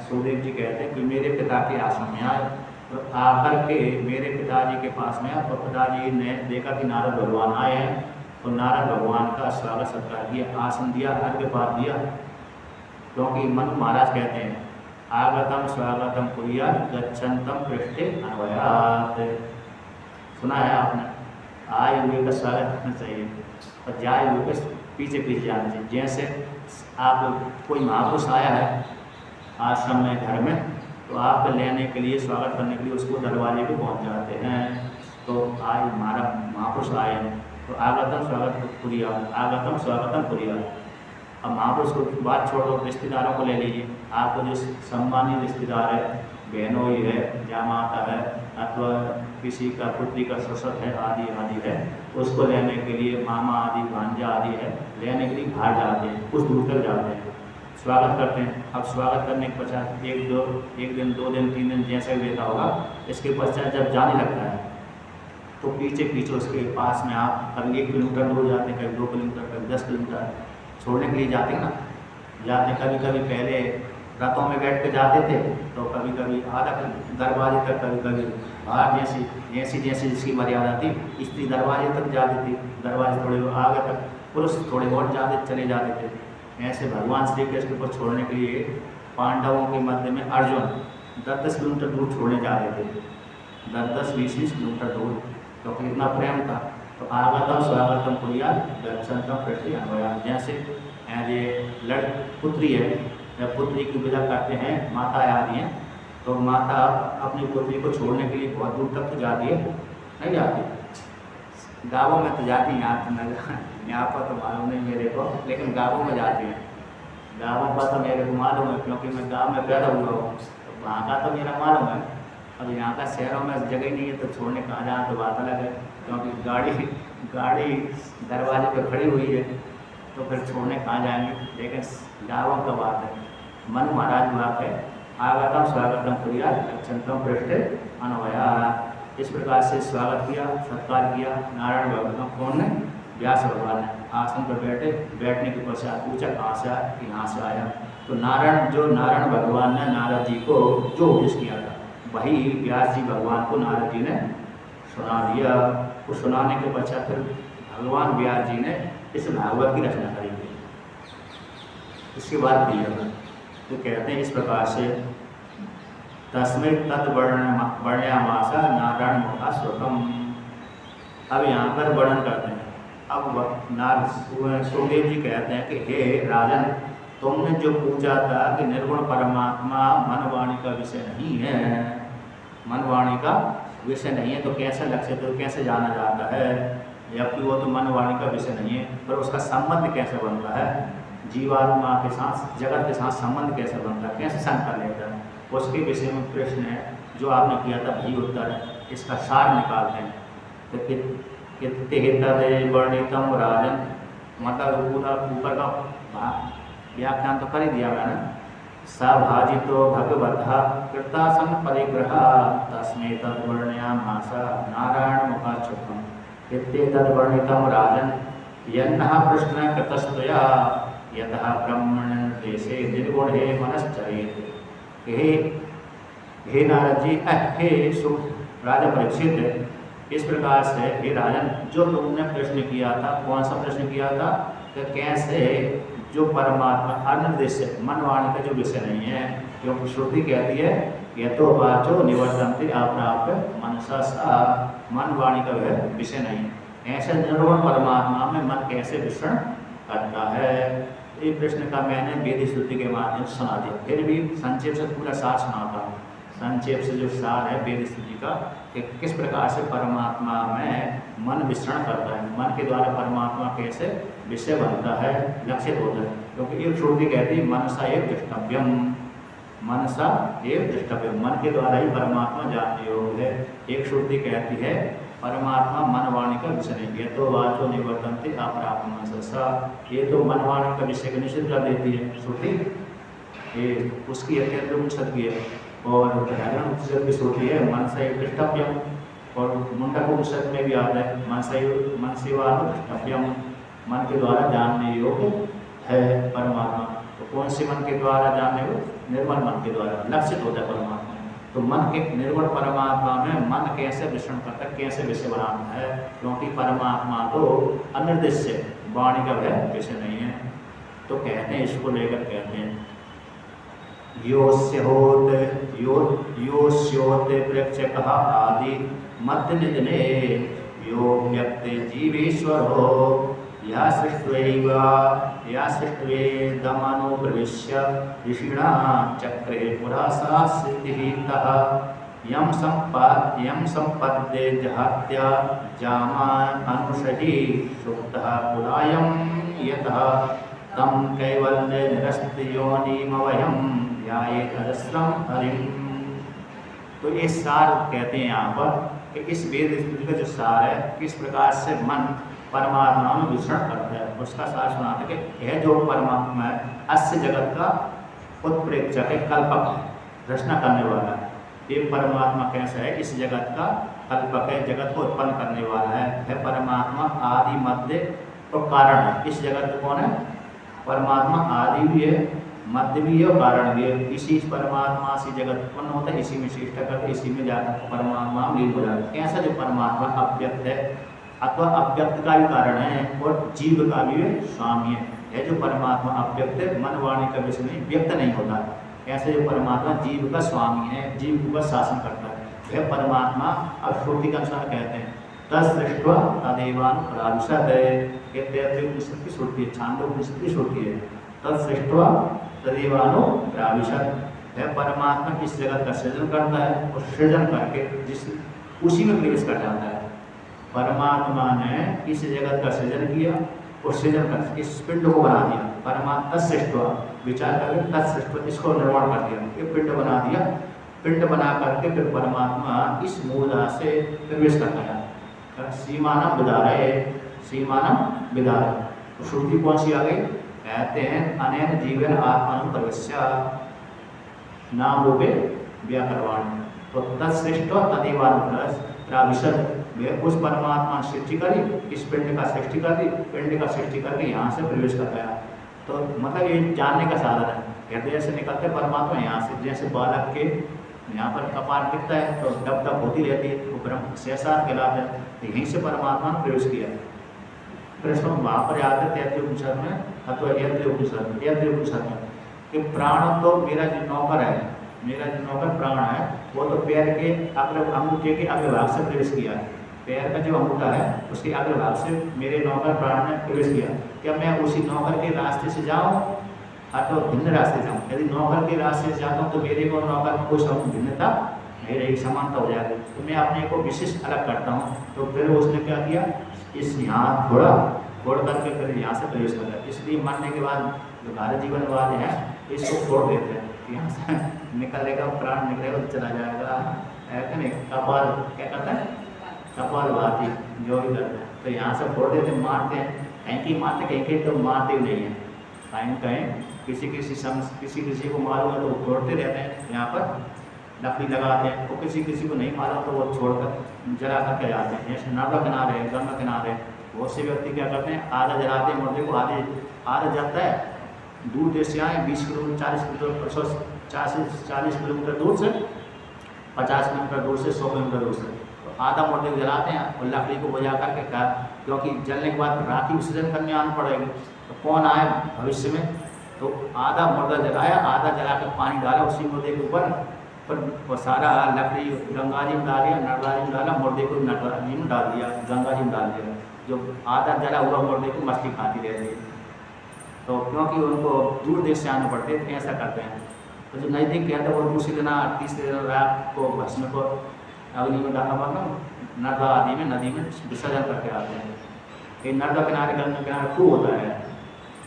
सुखदेव जी कहते हैं कि मेरे पिता के आश्रम में आए, तो आकर के मेरे पिताजी के पास में आए, तो पिताजी ने देखा कि नारद भगवान आए हैं, तो नारद भगवान का स्वागत सत्कार किया, आसन दिया, अर्घ्यपात दिया। क्योंकि मनु महाराज कहते हैं आगतम स्वागतम कुर्यात् गच्छन्तम पृष्ठे अन्वयात्। सुना है आपने, आए हुए का स्वागत करना चाहिए और जाए हुए का पीछे जाना चाहिए। जैसे आप कोई महापुरुष आया है आश्रम में, घर में, तो आप लेने के लिए, स्वागत करने के लिए उसको दरवाजे पे पहुंच जाते हैं। तो आए हमारा महापुरुष आए हैं तो आगतम स्वागतम कुर्यात्। अब महापुरुष को बात छोड़ दो, रिश्तेदारों को ले लीजिए। आपको जो सम्मानित रिश्तेदार है, बहनों ही है, जामाता है, अथवा किसी का पुत्री का ससुर है, आदि है, उसको लेने के लिए मामा आदि, भांजा आदि है, लेने के लिए बाहर जाते हैं, कुछ दूर तक जाते हैं, स्वागत करते हैं। अब स्वागत करने के पश्चात एक दिन 2 दिन 3 दिन जैसा भी रहता होगा, इसके पश्चात जब जाने लगता है तो पीछे उसके पास में आप कभी 1 किलोमीटर दूर जाते हैं, कभी 2 किलोमीटर, कभी 10 किलोमीटर छोड़ने के लिए जाते हैं ना, कभी पहले रथों में बैठ के जाते थे, तो कभी आधा दरवाजे तक, कभी बाहर जैसी जिसकी मर्यादा थी, स्त्री दरवाजे तक जाती थी, दरवाजे थोड़े आगे तक, पुरुष थोड़े बहुत चले जाते थे। ऐसे भगवान श्री कृष्ण को छोड़ने के लिए पांडवों के मध्य में अर्जुन 10-10 किलोमीटर दूर छोड़ने जा रहे थे, 10-10-20 किलोमीटर दूर, क्योंकि इतना प्रेम था। तो आगतम स्वागतम कुर्यात् गच्छन्तम पृष्ठे अन्वया, जैसे ये पुत्री है, जब पुत्री की विदा करते हैं, माता आ रही हैं, तो माता अपनी पुत्री को छोड़ने के लिए बहुत दूर तक तो जाती है, नहीं जाती। गाँवों में तो जाती हैं, यहाँ पर तो मालूम नहीं मेरे को, लेकिन गाँवों में जाती हैं। गाँवों पर तो मेरे को मालूम है, क्योंकि मैं गाँव में पैदा हुआ हूँ, तो वहाँ का तो मेरा मालूम है। अब यहाँ का शहरों में जगह नहीं है, तो छोड़ने कहाँ जाए तो बात अलग है, क्योंकि गाड़ी दरवाजे पे खड़ी हुई है, तो फिर छोड़ने कहाँ जाएंगे। लेकिन गाँवों का बात है। मनु महाराज वहाँ पे आगतम स्वागतम कुर्यात् गच्छन्तम पृष्ठे अन्वया, इस प्रकार से स्वागत किया, सत्कार किया नारायण भगवान। कौन ने? व्यास भगवान ने। आसन पर बैठे, बैठने के पश्चात पूछा कहाँ से आया, कि यहाँ से आया। तो नारायण भगवान ने नारद जी को जो उपदेश किया था, वही व्यास जी भगवान को नारद जी ने सुना दिया। तो सुनाने के पश्चात फिर भगवान व्यास जी ने इस भागवत की रचना करी थी। इसके बाद दिया तो कहते हैं इस प्रकार से, तस्मै तद वर्णयामासा नारायण मुखा श्रुतम। अब यहाँ पर वर्णन करते हैं। अब सुखदेव जी कहते हैं कि हे राजन, तुमने जो पूछा था कि निर्गुण परमात्मा मनवाणी का विषय नहीं है, मनवाणी का विषय नहीं है, तो कैसे लक्ष्य, तो कैसे जाना जाता है, जबकि वो तो मनवाणी का विषय नहीं है, पर उसका संबंध कैसे बनता है, जीवात्मा के साथ, जगत के साथ संबंध कैसे बनता है, कैसे संग कर लेता है, उसके विषय में प्रश्न है जो आपने किया था, वही उत्तर है। इसका सार निकालते हैं। तो वर्णितम राजन, मतलब पूरा ऊपर का व्याख्यान तो कर ही दिया मैंने। सभाजितो भगवतः कृतासन परिग्रह तस्मै तद्वर्णयामासा नारायण मुखाच्छुतम्। इत्येतद्वर्णितं राजन यन्नः प्रश्नः कृतस्त्वया यतः ब्रह्मण देशे निर्गुणे मनश्चरेत्। हे नारद जी, हे राजा परीक्षित, इस प्रकार से हे राजन, जो तुमने प्रश्न किया था, कौन सा प्रश्न किया था, कि कैसे जो परमात्मा अनिर्देश्य मनवाणी का जो विषय नहीं है, क्योंकि श्रुति कहती है यतो वाचो निवर्तन्ते अप्राप्य मनसा सा, मनवाणी का वह विषय नहीं है। ऐसे निर्गुण परमात्मा में मन कैसे विचरण करता है, ये प्रश्न का मैंने वेद श्रुति के माध्यम से सुना दिया। फिर भी संक्षेप से पूरा सार सुनाता हूँ। संक्षेप से जो सार है वेद श्रुति का, कि किस प्रकार से परमात्मा में मन विचरण करता है, मन के द्वारा परमात्मा कैसे विषय बनता है, लक्षित होता है। क्योंकि एक श्रुति कहती है मनसा एव द्रष्टव्यम, मनसा एव द्रष्टव्यम, मन के द्वारा ही परमात्मा जानने योग्य है। एक श्रुति कहती है परमात्मा मनवाणी का विषय नहीं, ये तो वाचो निवर्तन्ते अप्राप्य मनसा, ये तो मनवाणी का विषय को निषेध कर देती है श्रुति, ये उसकी अत्यंत उपनिषद की है। और हरियाणा उपनिषद की श्रुति है मनसा एव द्रष्टव्यम, और मुंडक उपनिषद में भी आता है मनसेवा द्रष्टव्यम, मन के द्वारा जानने योग्य है परमात्मा। तो कौन से मन के द्वारा जानने योग्य? निर्मल मन के द्वारा लक्षित होता है परमात्मा। तो मन के निर्गुण परमात्मा में मन कैसे विचरण करता है, कैसे विषय बनाता है, क्योंकि परमात्मा तो अनिर्देश्य वाणी का वह विषय नहीं है। तो कहते हैं, इसको लेकर कहते हैं योस्योते प्रेक्षकः आदि मध्य निधने यो व्यक्ति जीवेश्वरो या सृष्ट्वेदमनो प्रविश्य ऋषिणा चक्रे पुरा सा सिद्धितः यम संपद्ये जहात्या जामान अनुषधि सुप्तः पुरायं यतः तम कैवल्य निरस्त योनिमवयं ध्यायेत् अजस्रं हरिम्। तो ये सार कहते हैं यहाँ पर कि इस वेद स्तुति का जो सार है, किस प्रकार से मन परमात्मा में विचरण करता है, उसका सार सुनाते कि यह जो परमात्मा है अस्य जगत का उत्प्रेक्षक है, कल्पक है, रचना करने वाला है। ये परमात्मा कैसा है, इस जगत का कल्पक है, जगत को उत्पन्न करने वाला है। यह परमात्मा आदि मध्य और कारण है। इस जगत में कौन है? परमात्मा आदि भी है, मध्य भी है और कारण भी है। इसी परमात्मा से जगत उत्पन्न होता है, इसी में सृष्टि करते, इसी में जाकर परमात्मा लीन हो जाता है। कैसा जो परमात्मा अव्यक्त है, अथवा अव्यक्त का भी कारण है और जीव का भी स्वामी है। यह जो परमात्मा अव्यक्त है, मन वाणी का विषय नहीं, व्यक्त नहीं होता, ऐसे जो परमात्मा जीव का स्वामी है, जीव को शासन करता है, वह परमात्मा। अब श्रुति के अनुसार कहते हैं तत्सृष्ट्वा तदेवानुप्राविशत्, उपनिषद की श्रुति है, छांदोपनिषद की श्रुति है। तत्सृष्ट्वा तदेवानुप्राविशत्, वह परमात्मा इस जगत का सृजन करता है और सृजन करके जिस उसी में प्रवेश कर जाता है। परमात्मा ने इस जगत का सृजन किया और सृजन कर इस पिंड को बना दिया। परमात्मा तत्सृष्ट्वा, विचार करके तत्सृष्ट्वा, इसको निर्माण कर दिया, ये पिंड बना दिया। पिंड बना करके फिर परमात्मा इस मूला से प्रवेश करता है। सीमानम विदारय, सीमानम विदारय, तो श्रुति कौन सी आ गई? कहते हैं अनेन जीवन आत्मान प्रवेश्य नाम रूपे व्याकरवाणी। तो तत्सृष्ट्वा तदेवानुप्राविशत्, उस परमात्मा ने सृष्टि करी, इस पिंड का सृष्टि कर दी, पिंड का सृष्टि करके यहाँ से प्रवेश कर गया। तो मतलब ये जानने का साधन है, हृदय से निकलते परमात्मा यहाँ से, जैसे बालक के यहाँ पर कपाल टिकता है तो डब डब होती रहती है, वो ब्रह्म सहसात कहलाता है, तो यहीं से परमात्मा ने प्रवेश किया। प्रश्न वहाँ पर आते तैतृय उपनिषद में अथवा यज्ञ उपनिषद में कि प्राण तो मेरा जो नौकर है, मेरा जो नौकर प्राण है, वो तो पैर के अग्र अंगूठे के अग्र भाग से प्रवेश किया है। पैर का जो अंगूठा है उसके अग्र भाग से मेरे नौकर प्राण ने प्रवेश किया। क्या मैं उसी नौकर के रास्ते से जाऊँ अथवा भिन्न रास्ते जाऊँ? यदि नौकर के रास्ते से जाता हूँ तो मेरे को नौकर में कोई भिन्नता नहीं रहेगी, समानता हो जाएगी, तो मैं अपने को विशिष्ट अलग करता हूँ। तो फिर उसने क्या किया, इस यहाँ छोड़ करके फिर यहाँ से प्रवेश कर दिया। इसलिए मरने के बाद जो भारत जीवन वाले हैं इसको छोड़ देते हैं, यहाँ से निकलेगा प्राण, निकलेगा तो चला जाएगा, ऐसा नहीं। कपाल क्या करता है, कपाल भाती जो भी करते हैं, तो यहाँ से छोड़ देते, मारते हैं, कहीं मारते, कहीं तो मारते नहीं है, कहीं कहीं किसी को मालूम है तो वो छोड़ते रहते हैं, यहाँ पर लकड़ी लगाते हैं, तो किसी को नहीं मारा तो वो छोड़कर जला करके जाते हैं। जैसे नर्मदा किनारे है, गंगा किनारे, बहुत से व्यक्ति क्या करते हैं, आधा जलाते हैं मुर्दे को, आधा जलता है, दूर देश से आए 20 किलोमीटर 40 किलोमीटर दूर से, 50 किलोमीटर दूर से, 100 किलोमीटर दूर से, तो आधा मुर्दे को जलाते हैं और लकड़ी को बुझा करके का, क्योंकि जलने के बाद राखी विसर्जन करने आना पड़ेगी, तो कौन आए भविष्य में, तो आधा मुर्दा जलाया, आधा जला कर पानी डाला उसी मुर्दे के ऊपर, पर वो सारा लकड़ी गंगा जी में डालिया, नर्मदा जी में डाला, मुर्दे को नर्मदा जी में डाल दिया, गंगा जी में डाल दिया। जो आधा जला हुआ मुर्दे को मछली खाती रहती है, तो क्योंकि उनको दूर देश से आने पड़ते हैं, तो ऐसा करते हैं। तो जो नज़दीक कहते हैं वो दूसरे दिन तीसरे दिन रात को भस्म को अग्नि में डालना पड़ता, नर्मदा आदि में, नदी में विसर्जन करके आते हैं। ये नर्मदा किनारे, गंगा किनारे खूब होता है,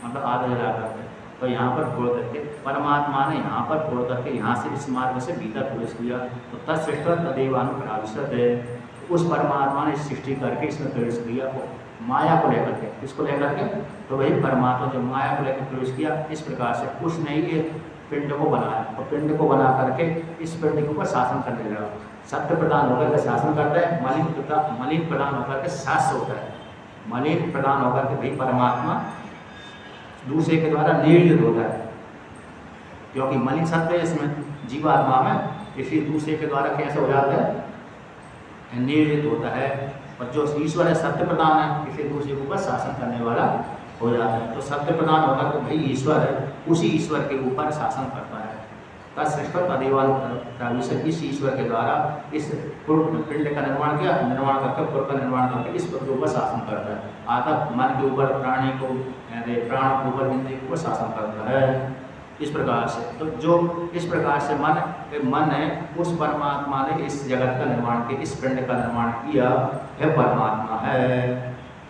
मतलब आधा जला करके, तो यहाँ पर छोड़ करके परमात्मा ने यहाँ पर छोड़ करके यहाँ से इस मार्ग से भीतर प्रवेश किया। तो तत्सृष्ट्वा तदेवानुप्राविशत्, उस परमात्मा ने सृष्टि करके इसमें प्रवेश किया, माया को लेकर के, इसको लेकर के, तो वही परमात्मा जो माया को लेकर प्रवेश किया, इस प्रकार से उसने ये पिंड को बनाया, और पिंड को बना करके इस पिंड के ऊपर शासन करने लगा। सत्य प्रदान होकर के शासन करता है, मलिन प्रदान होकर के शास्य होता है। मलिन प्रदान होकर के भाई परमात्मा दूसरे के द्वारा निर्जित होता है, क्योंकि मलिन सत्य है इसमें जीवात्मा में, इसलिए दूसरे के द्वारा कैसे हो जाता है, निर्जित होता है। और जो ईश्वर है सत्य प्रदान है, इसलिए दूसरे के ऊपर शासन करने वाला हो जाता है। तो सत्य प्रदान होगा तो भाई ईश्वर है, उसी ईश्वर के ऊपर शासन करता है। तत्सृष्ट्वा तदेवानुप्राविशत्, इस ईश्वर के द्वारा इस पिंड का निर्माण किया, निर्माण करके पुर का निर्माण करके इस पुर के ऊपर शासन करता है। आधा मन के ऊपर, प्राणी को, प्राण के ऊपर, इंद्रिय के ऊपर शासन करता है, इस प्रकार से। तो जो इस प्रकार से मन है, उस परमात्मा ने इस जगत का निर्माण किया, इस पिंड का निर्माण किया, वह परमात्मा है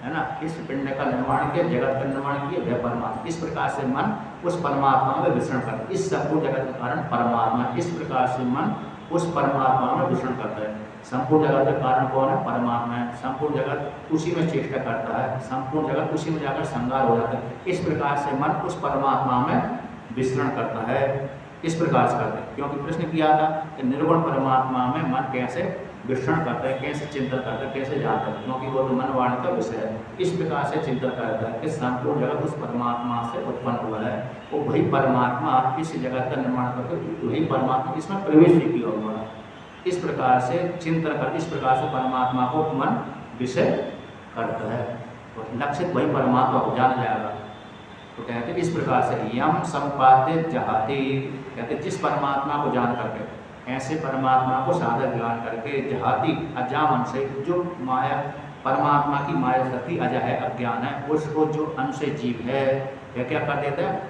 ना। इस पिंड का निर्माण किया, जगत का निर्माण किया, वह परमात्मा। इस प्रकार से मन उस परमात्मा में विचरण करता है, इस संपूर्ण जगत का कारण परमात्मा। इस प्रकार से मन उस परमात्मा में विचरण करता है। संपूर्ण जगत का कारण कौन है? परमात्मा है। संपूर्ण जगत उसी में चेष्टा करता है, संपूर्ण जगत उसी में जाकर संगार हो जाता है। इस प्रकार से मन उस परमात्मा में विचरण करता है, इस प्रकार से करता है। क्योंकि प्रश्न किया था कि निर्गुण परमात्मा में मन कैसे विचरण करता है, कैसे चिंतन करता है, कैसे जानता है, क्योंकि वो तो मन वाणी का विषय है। इस प्रकार से चिंतन करता है कि संपूर्ण जगत उस परमात्मा से उत्पन्न हुआ है, वो वही परमात्मा इस जगत का निर्माण करके वही परमात्मा इसमें प्रवेश भी किया हुआ है। इस प्रकार से चिंतन कर, इस प्रकार से परमात्मा को मन विषय करता है, तो लक्षित वही परमात्मा को जाना जाएगा। तो कहते इस प्रकार से यम संपाद्य जहाती, कहते जिस परमात्मा को जान करके, ऐसे परमात्मा को साधक ज्ञान करके जहाती अजामन से, जो माया परमात्मा की माया शक्ति अजा है, अज्ञान है, उसको जो अंश जीव है यह क्या कर देता है,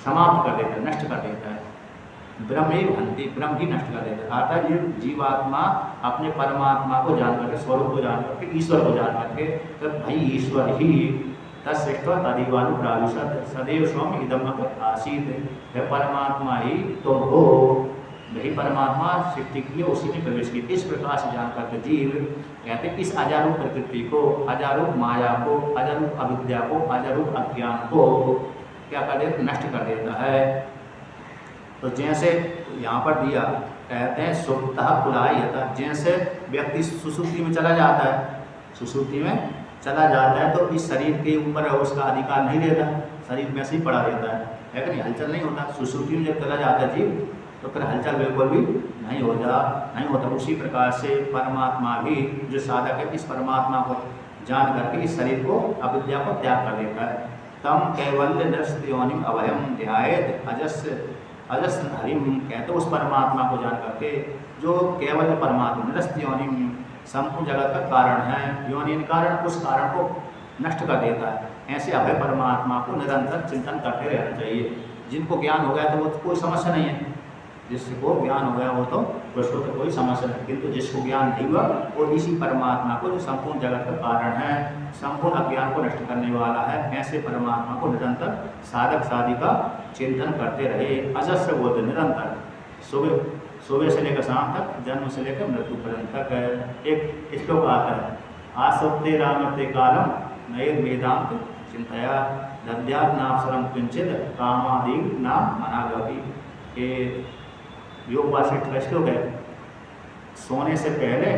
समाप्त कर देता है, नष्ट कर देता है। ब्रह्म ही भंति, ब्रह्म ही नष्ट कर देता है। अर्थात ये जीवात्मा अपने परमात्मा को जान करके, स्वरूप को जान करके, ईश्वर को जान करके, तब भाई ईश्वर ही तत्सृष्ट तदिवानुप्राविशत् सदैव स्वम इदम आसीत, वह परमात्मा ही तुम हो, वही परमात्मा सृष्टि की उसी में प्रवेश की। इस प्रकार से जान करके जीव कहते हैं इस अजारूप प्रकृति को, अजारूप माया को, अजारूप अविद्या को, अजारूप अज्ञान को क्या कर देता, नष्ट कर देता है। तो जैसे यहाँ पर दिया, कहते हैं सुप्तः पुलायतः, जैसे व्यक्ति सुसुप्ति में चला जाता है, सुसुप्ति में चला जाता है तो इस शरीर के ऊपर उसका अधिकार नहीं रहता, शरीर में से ही पड़ा रहता है कि नहीं, हलचल नहीं होता। सुसुप्ति में जब चला जाता है जीव तो फिर हलचल बिल्कुल भी नहीं होता। उसी प्रकार से परमात्मा भी, जो साधक है, इस परमात्मा को जान करके इस शरीर को, अविद्या को त्याग कर देता है। तम कैवल्य नृष्ट योनिम अभयम ध्यायेत अजस हरिम, कहते उस परमात्मा को जान करके जो केवल परमात्मा नृष्ट योनिम, संपूर्ण जगत का कारण है, योनि कारण, उस कारण को नष्ट कर देता है। ऐसे अभय परमात्मा को निरंतर चिंतन करते रहना चाहिए। जिनको ज्ञान हो गया तो वो कोई समस्या नहीं है, जिसको ज्ञान हो गया वो तो उसको तो कोई समस्या नहीं, किंतु जिसको ज्ञान नहीं हुआ वो इसी परमात्मा को, जो संपूर्ण जगत का कारण है, संपूर्ण अज्ञान को नष्ट करने वाला है, ऐसे परमात्मा को निरंतर साधक साधिका चिंतन करते रहे। अजस्र बोलते निरंतर, सुबह से लेकर शाम तक, जन्म से लेकर मृत्यु पर्यंत तक। एक श्लोक आता है, आसक्ते रामते कालम नैर वेदांत चिंतया दद्यात्नावसरम किंचित कामादि नाम अनागति। ये योग वासिष्ठ का श्लोक है। सोने से पहले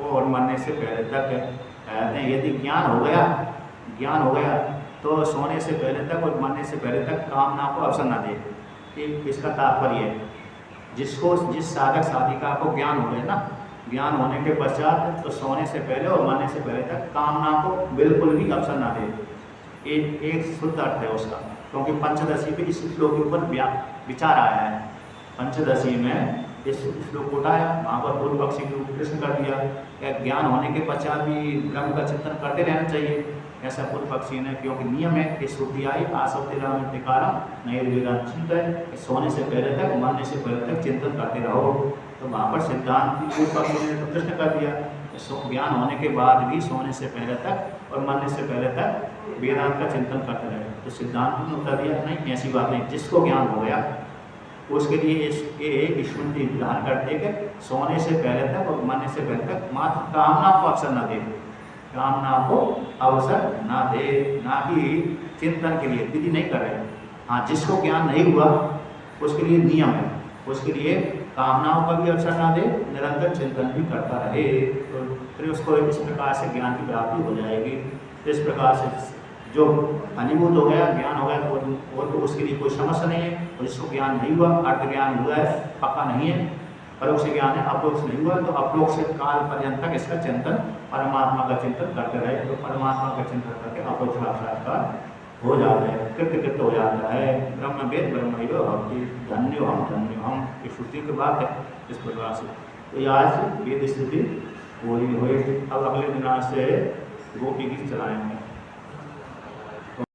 और मरने से पहले तक कहते हैं यदि ज्ञान हो गया तो सोने से पहले तक और मरने से पहले तक कामना को अवसर न दे। इसका तात्पर्य है जिस साधक साधिका को ज्ञान हो गया ना, ज्ञान होने के पश्चात तो सोने से पहले और मरने से पहले तक कामना को बिल्कुल भी अवसर न दे। एक शुद्ध अर्थ है उसका, क्योंकि पंचदशी पे इस श्लोक के ऊपर विचार आया है। पंचदशी में इस श्लोक को उठाया, वहाँ पर पूर्व पक्षी को प्रश्न कर दिया क्या ज्ञान होने के पश्चात भी ब्रह्म का चिंतन करते रहना चाहिए, ऐसा पूर्व पक्षी ने, क्योंकि नियम है कि श्रुति आई आसक्ति राम कालम नैर्वेदांत चिंतन, सोने से पहले तक मरने से पहले तक चिंतन करते रहो। तो वहाँ पर सिद्धांत पूर्व पक्षी ने तो प्रश्न कर दिया, ज्ञान होने के बाद भी सोने से पहले तक और मरने से पहले तक वेदांत का चिंतन करते रहे। तो सिद्धांत ने उत्तर दिया नहीं, ऐसी बात नहीं, जिसको ज्ञान हो गया उसके लिए ये स्मृति निर्धारण करते कि सोने से पहले तक और मरने से पहले तक मात्र कामना को अवसर न दे, कामना को अवसर न दे, ना कि चिंतन के लिए विधि नहीं कर रहे। हाँ, जिसको ज्ञान नहीं हुआ उसके लिए नियम है, उसके लिए कामनाओं का भी अवसर ना दे, निरंतर चिंतन भी करता रहे, तो फिर उसको इस प्रकार से ज्ञान की प्राप्ति हो जाएगी। इस प्रकार से जो अनिभूत हो गया, ज्ञान हो गया तो उसके लिए कोई समस्या नहीं है। और जिसको ज्ञान नहीं हुआ, अर्थ ज्ञान हुआ है, पक्का नहीं है, परोक्ष ज्ञान है, अपरोक्ष नहीं हुआ, तो अपरोक्ष काल पर्यंत तक इसका चिंतन, परमात्मा का चिंतन करते रहे, तो परमात्मा का चिंतन करके अपरोक्ष साक्षात्कार हो जाता है, कृत्य हो जाता है। ब्रह्म वेद ब्रह्मैव भवति, धन्यो हम, ये श्रुति की बात है इस प्रकार से। तो ये आज वेद स्थिति पूरी हुई। अब अगले दिन से गोपी गीत चलाएँ।